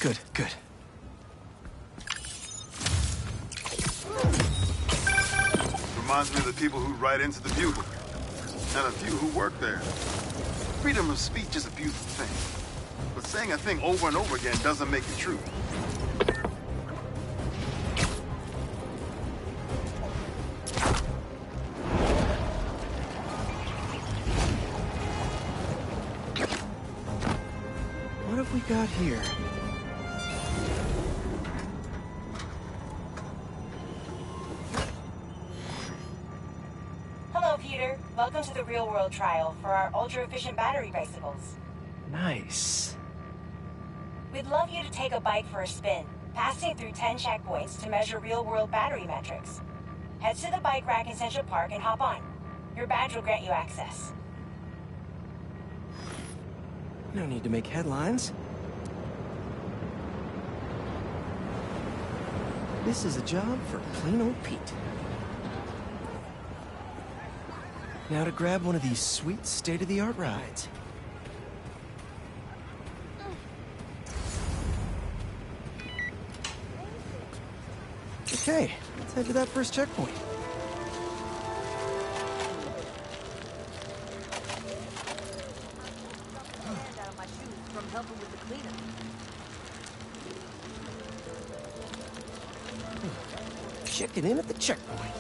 Good, good. Reminds me of the people who write into the Bugle, and a few who work there. Freedom of speech is a beautiful thing, but saying a thing over and over again doesn't make it true. What have we got here? Hello, Peter. Welcome to the real-world trial for our ultra-efficient battery bicycles. Nice. We'd love you to take a bike for a spin, passing through 10 checkpoints to measure real-world battery metrics. Head to the bike rack in Central Park and hop on. Your badge will grant you access. No need to make headlines. This is a job for plain old Pete. Now to grab one of these sweet state-of-the-art rides. Okay, let's head to that first checkpoint. From helping with the cleanup. Checking in at the checkpoint.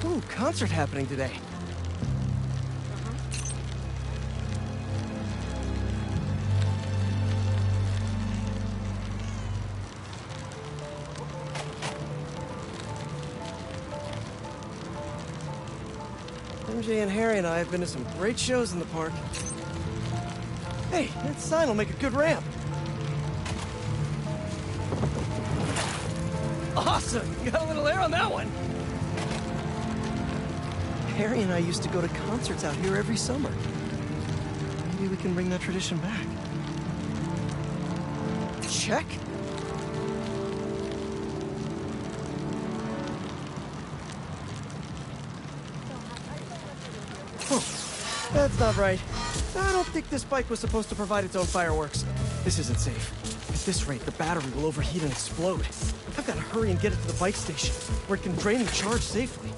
Ooh, concert happening today. MJ and Harry and I have been to some great shows in the park. Hey, that sign will make a good ramp. Awesome! You got a little air on that one. Harry and I used to go to concerts out here every summer. Maybe we can bring that tradition back. Check. Oh, that's not right. I don't think this bike was supposed to provide its own fireworks. This isn't safe. At this rate, the battery will overheat and explode. I've got to hurry and get it to the bike station, where it can drain the charge safely.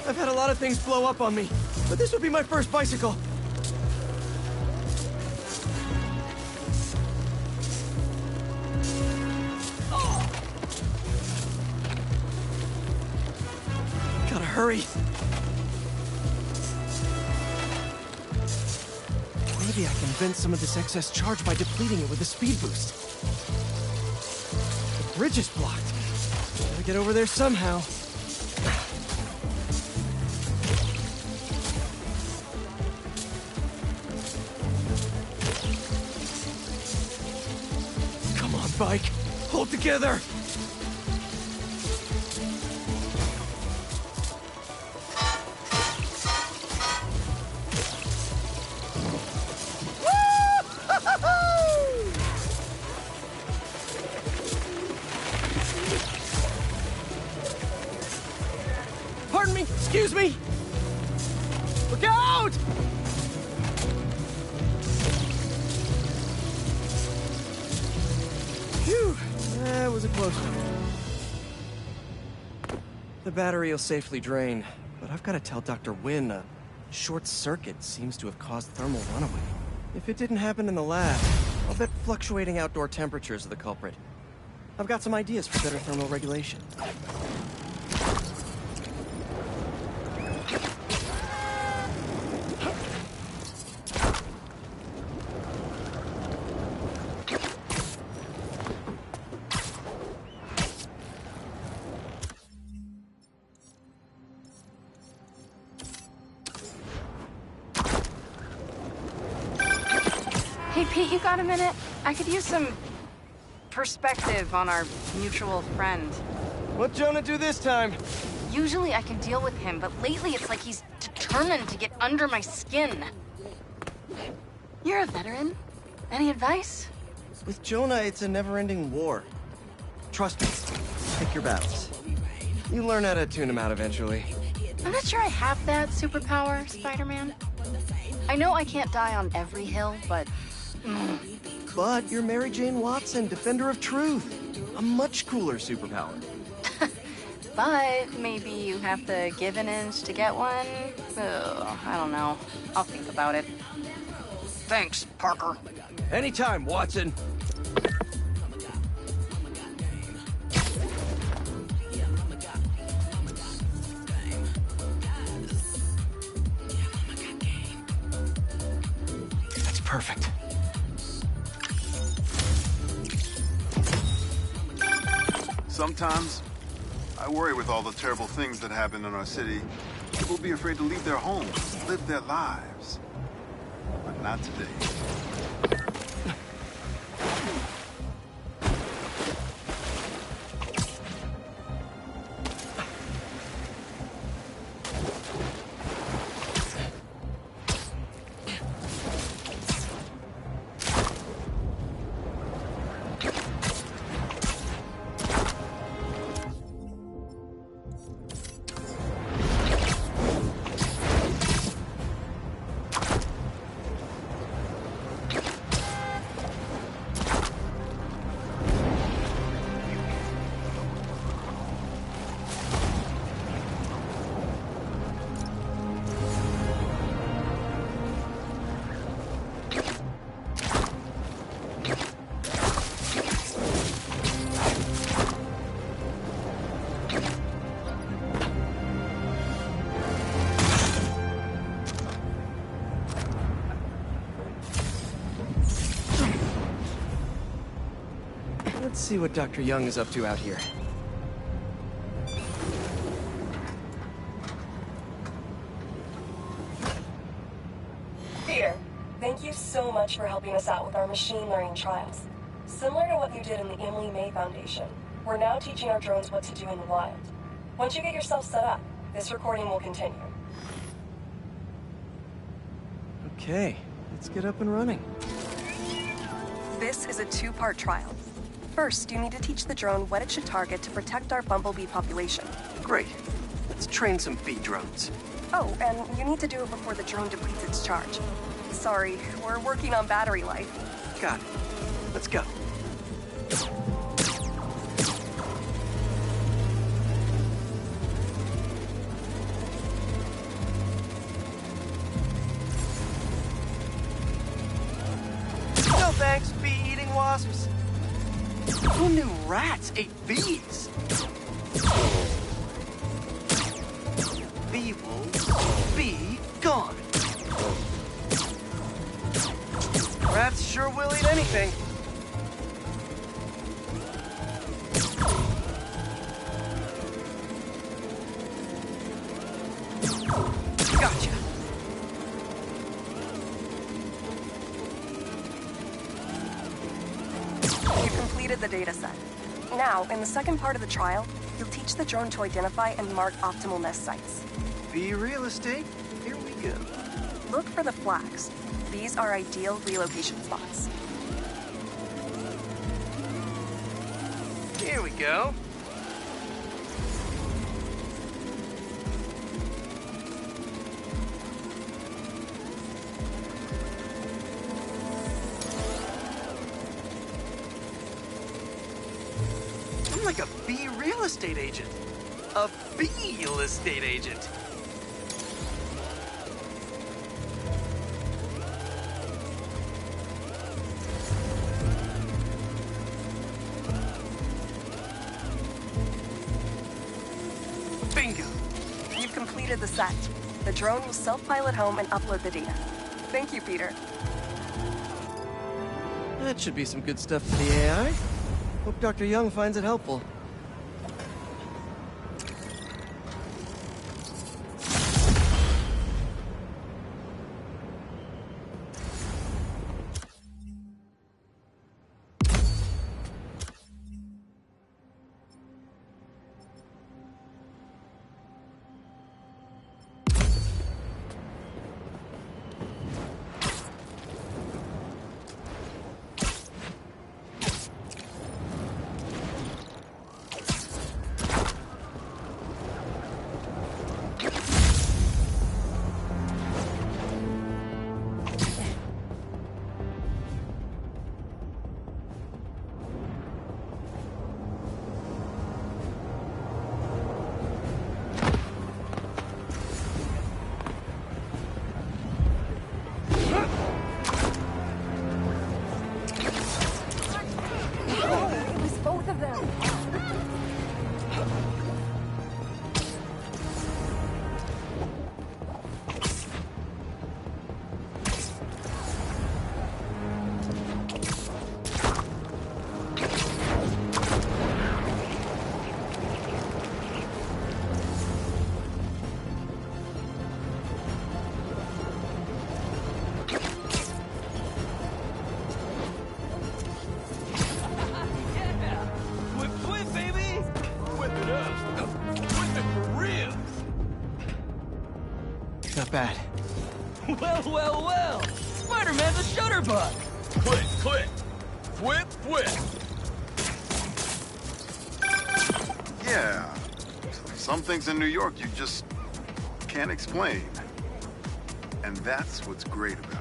I've had a lot of things blow up on me, but this would be my first bicycle. Gotta hurry. Maybe I can vent some of this excess charge by depleting it with a speed boost. The bridge is blocked. Gotta get over there somehow. Come on, bike. Hold together. Pardon me, excuse me! Look out! Phew, that was a close one. The battery will safely drain, but I've got to tell Dr. Wynn a short circuit seems to have caused thermal runaway. If it didn't happen in the lab, I'll bet fluctuating outdoor temperatures are the culprit. I've got some ideas for better thermal regulation. Hey, Pete, you got a minute? I could use some perspective on our mutual friend. What'd Jonah do this time? Usually I can deal with him, but lately it's like he's determined to get under my skin. You're a veteran. Any advice? With Jonah, it's a never-ending war. Trust me. Pick your battles. You learn how to tune him out eventually. I'm not sure I have that superpower, Spider-Man. I know I can't die on every hill, but... But you're Mary Jane Watson, Defender of Truth. A much cooler superpower. But maybe you have to give an inch to get one? Ugh, I don't know. I'll think about it. Thanks, Parker. Anytime, Watson. That's perfect. Sometimes, I worry with all the terrible things that happen in our city. People be afraid to leave their homes, live their lives. But not today. Let's see what Dr. Young is up to out here. Peter, thank you so much for helping us out with our machine learning trials. Similar to what you did in the Emily May Foundation, we're now teaching our drones what to do in the wild. Once you get yourself set up, this recording will continue. Okay, let's get up and running. This is a two-part trial. First, you need to teach the drone what it should target to protect our bumblebee population. Great. Let's train some bee drones. Oh, and you need to do it before the drone depletes its charge. Sorry, we're working on battery life. Got it. Let's go. No thanks, bee-eating wasps. Who knew rats ate bees? Bee will be gone. Rats sure will eat anything. Gotcha. You've completed the data set. Now, in the second part of the trial, you'll teach the drone to identify and mark optimal nest sites. Be real estate. Here we go. Look for the flags. These are ideal relocation spots. Here we go. I'm like a bee real estate agent. A bee real estate agent. Bingo! You've completed the set. The drone will self-pilot home and upload the data. Thank you, Peter. That should be some good stuff for the AI. Hope Dr. Young finds it helpful. Not bad. Well. Spider-Man's a shutterbug. Click. Whip. Yeah. Some things in New York you just can't explain. And that's what's great about it.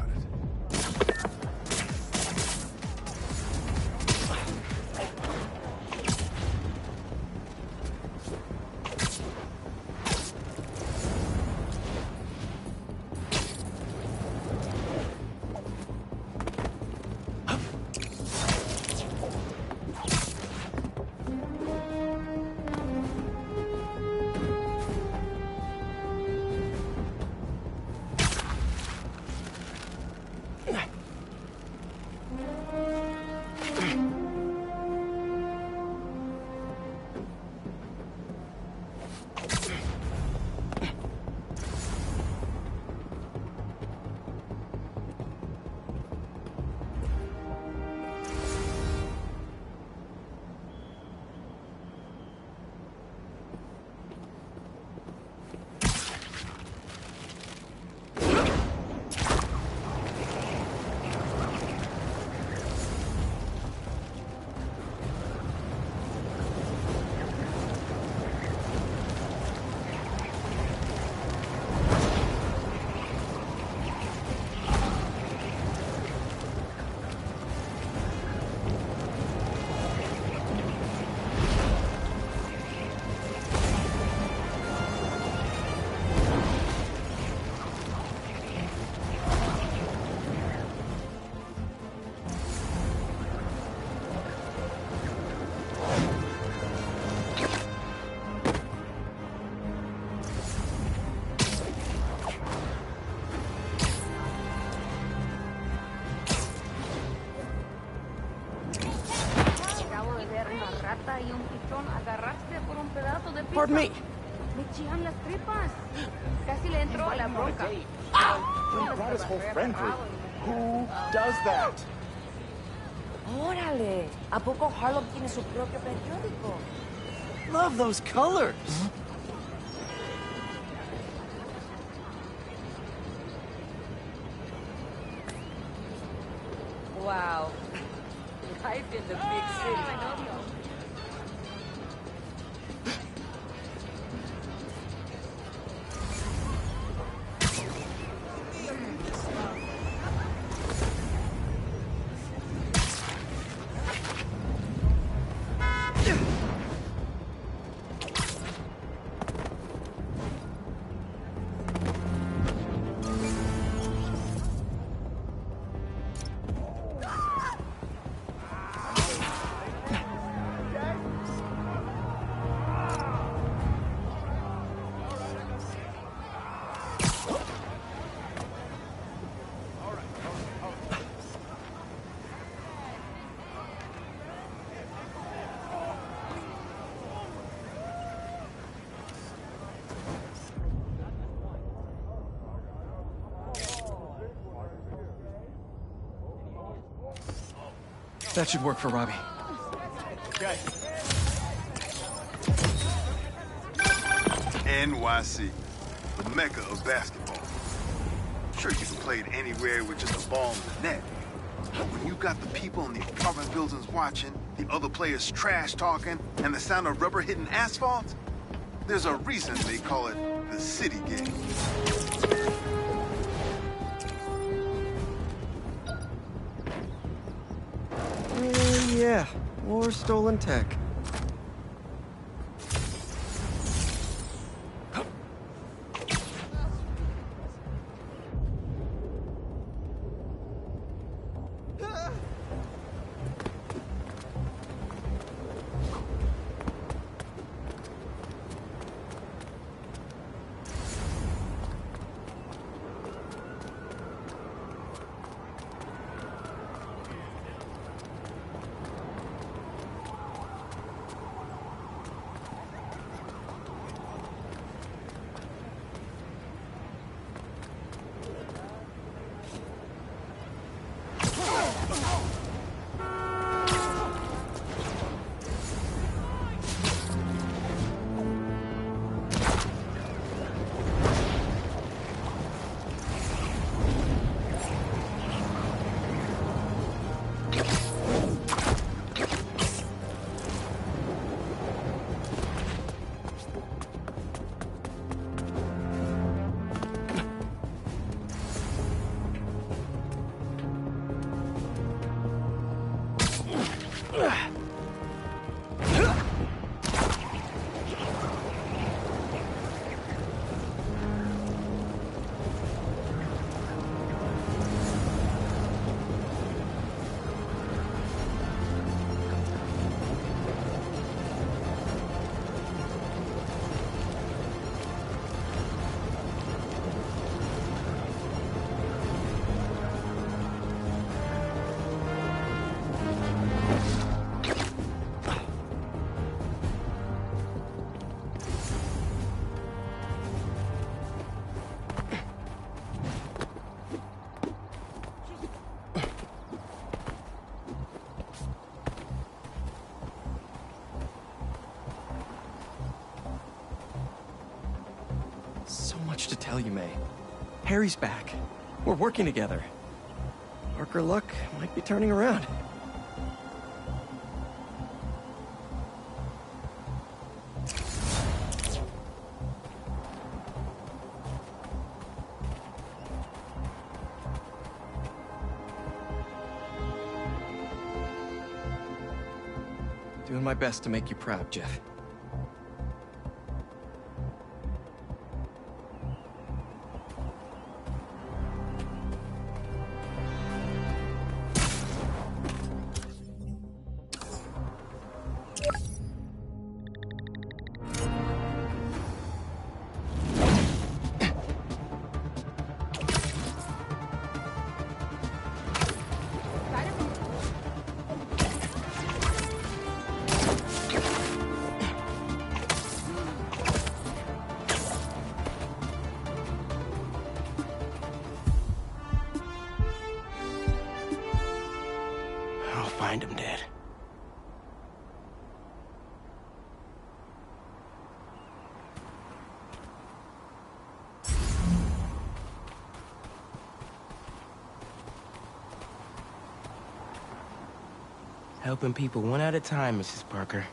Pardon me. chillando las tripas. Casi le entró la bronca. He brought his whole friend group. Who does that? Órale, ¿a poco Harlem tiene su propio periódico? Love those colors. Wow. Life in the big city. That should work for Robbie. Okay. NYC, the mecca of basketball. Sure, you can play it anywhere with just a ball in the net. But when you got the people in the apartment buildings watching, the other players trash talking, and the sound of rubber hitting asphalt, there's a reason they call it the city game. Yeah, or stolen tech. To tell you, May. Harry's back. We're working together. Parker luck might be turning around. Doing my best to make you proud, Jeff. find him dead. Helping people one at a time, Mrs. Parker.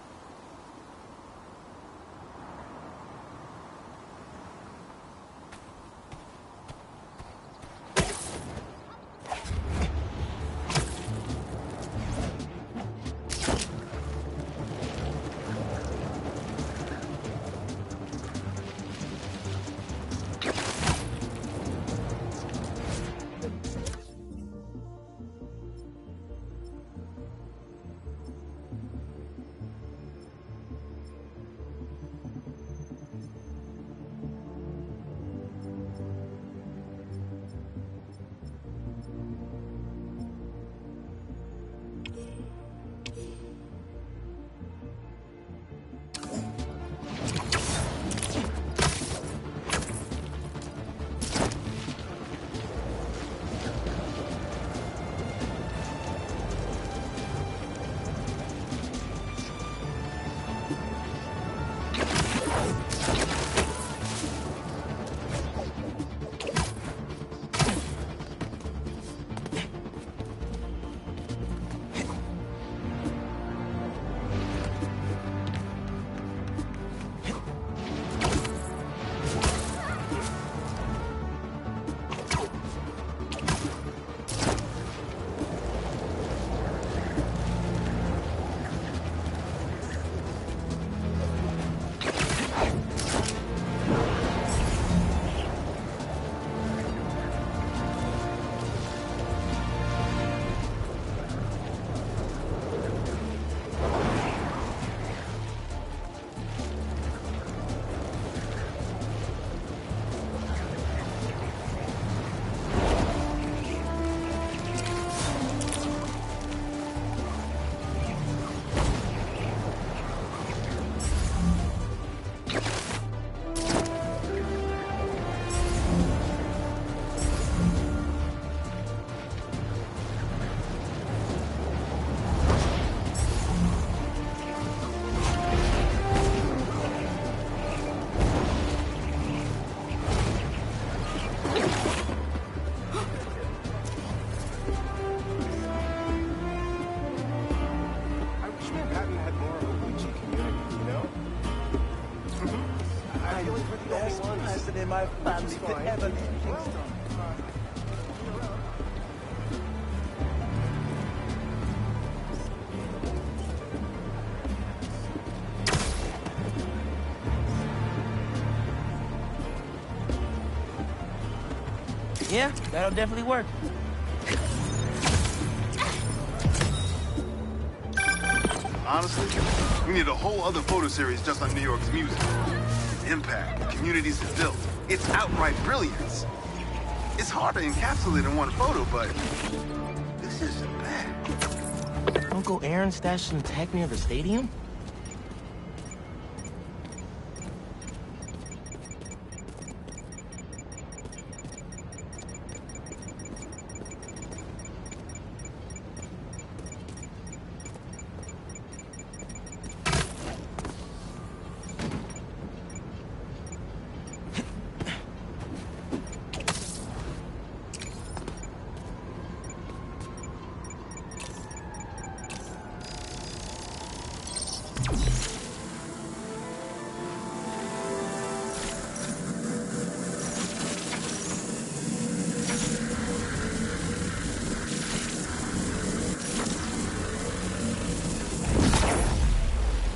My family to ever leave Kingston. Yeah, that'll definitely work. Honestly, we need a whole other photo series just on New York's music. The impact the communities have built. It's outright brilliance. It's hard to encapsulate in one photo, but this isn't bad. Uncle Aaron stashed some tech near the stadium?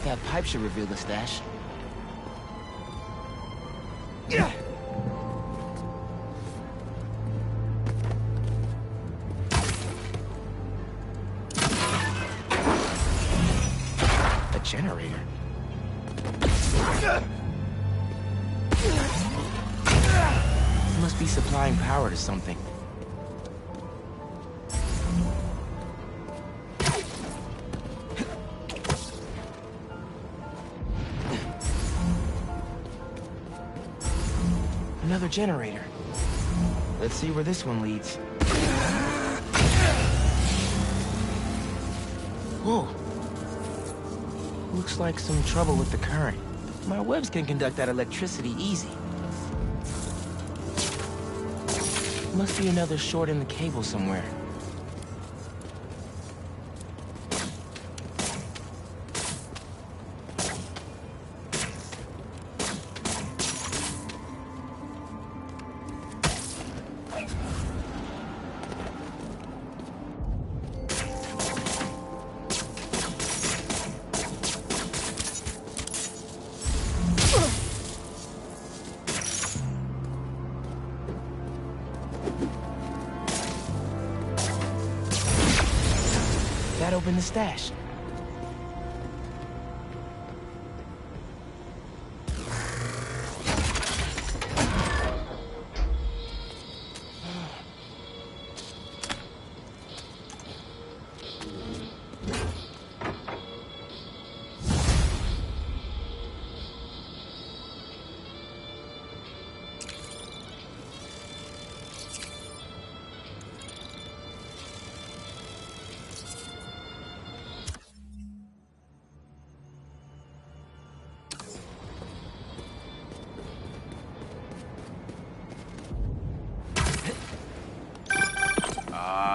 That pipe should reveal the stash. Yeah. A generator. It must be supplying power to something. Another generator. Let's see where this one leads. Whoa. Looks like some trouble with the current. My webs can conduct that electricity easy. Must be another short in the cable somewhere. That opened the stash.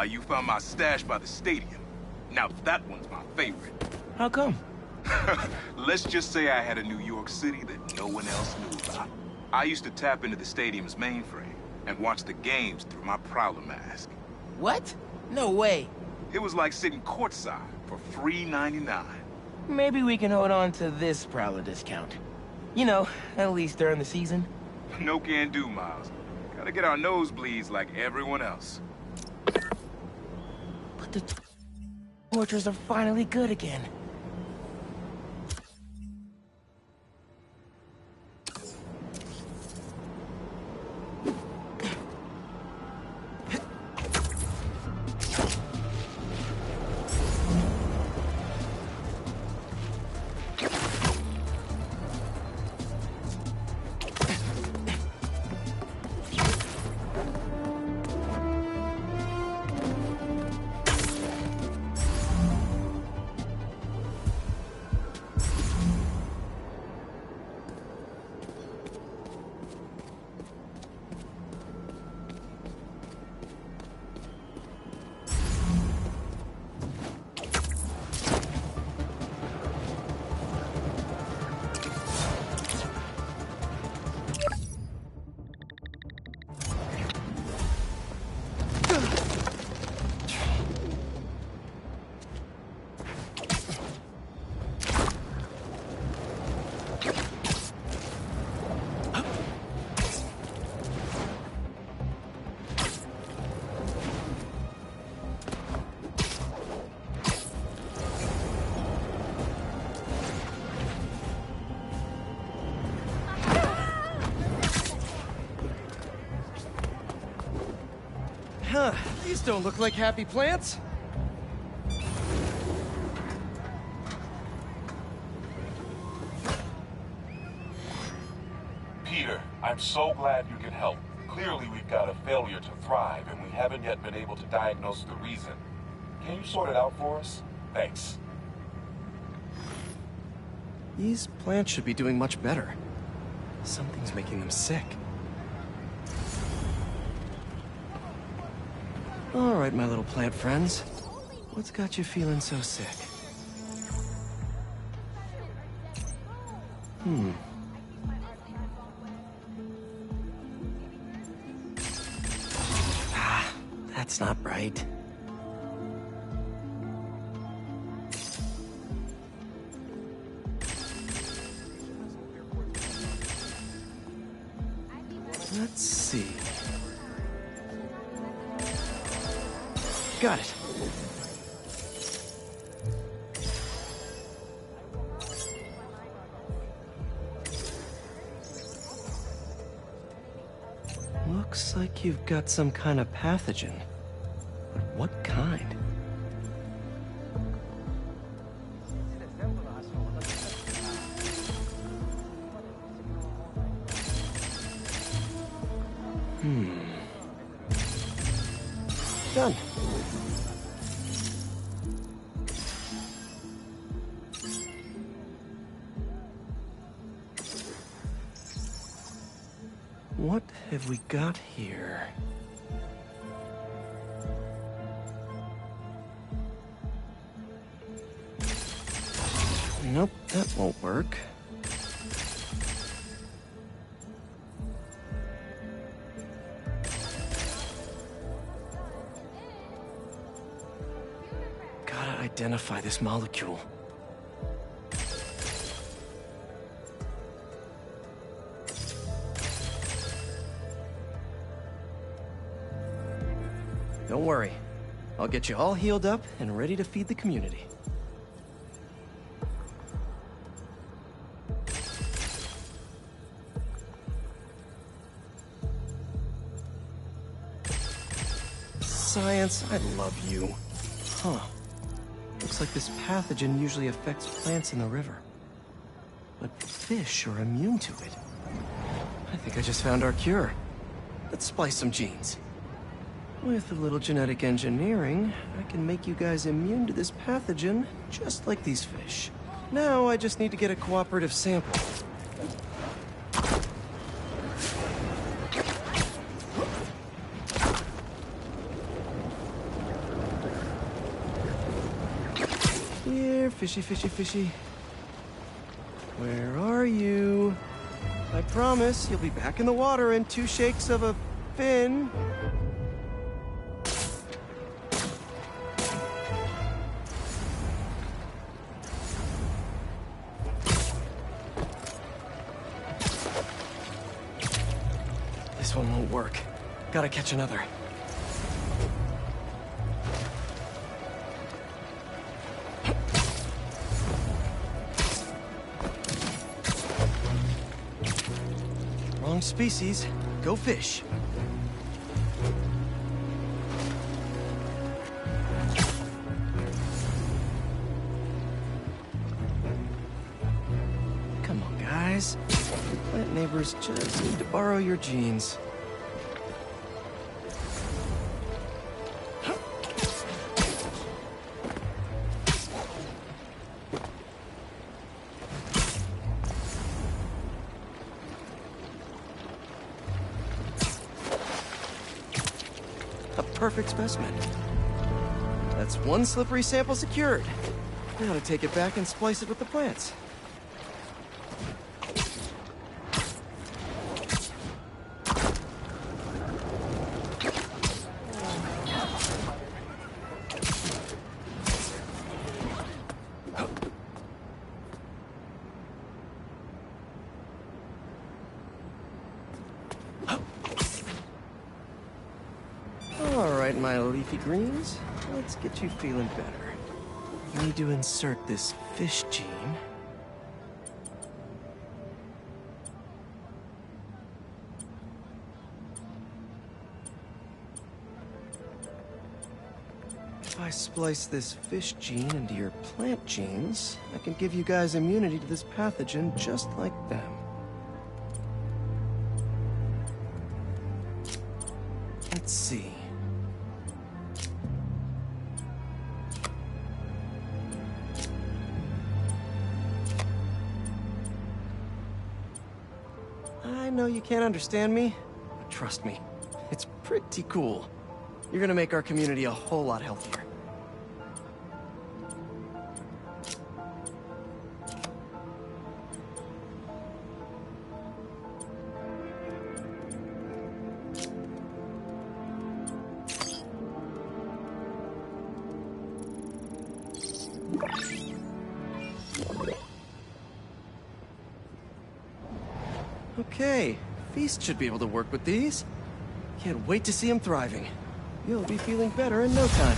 You found my stash by the stadium. Now that one's my favorite. How come? Let's just say I had a New York City that no one else knew about. I used to tap into the stadium's mainframe and watch the games through my Prowler mask. What? No way. It was like sitting courtside for $3.99. Maybe we can hold on to this Prowler discount. You know, at least during the season. No can do, Miles. Gotta get our nosebleeds like everyone else. But the tortures are finally good again. Huh, these don't look like happy plants. Peter, I'm so glad you can help. Clearly we've got a failure to thrive, and we haven't yet been able to diagnose the reason. Can you sort it out for us? Thanks. These plants should be doing much better. Something's making them sick. All right, my little plant friends. What's got you feeling so sick? That's not right. Let's see. Got it. Looks like you've got some kind of pathogen. But what kind? Done. have we got here? Nope, that won't work. Gotta identify this molecule. Don't worry. I'll get you all healed up and ready to feed the community. Science, I love you. Huh. Looks like this pathogen usually affects plants in the river. But fish are immune to it. I think I just found our cure. Let's splice some genes. With a little genetic engineering, I can make you guys immune to this pathogen, just like these fish. Now I just need to get a cooperative sample. Here, fishy, fishy, fishy. Where are you? I promise you'll be back in the water in 2 shakes of a fin. This one won't work. Gotta catch another. Wrong species. Go fish. Come on, guys. Plant neighbors just need to borrow your genes. A perfect specimen. That's 1 slippery sample secured. Now to take it back and splice it with the plants. All right, my leafy greens. Let's get you feeling better. Need to insert this fish gene. If I splice this fish gene into your plant genes, I can give you guys immunity to this pathogen just like them. Let's see. I know you can't understand me, but trust me, it's pretty cool. You're gonna make our community a whole lot healthier. Okay, Feast should be able to work with these. Can't wait to see him thriving. You'll be feeling better in no time.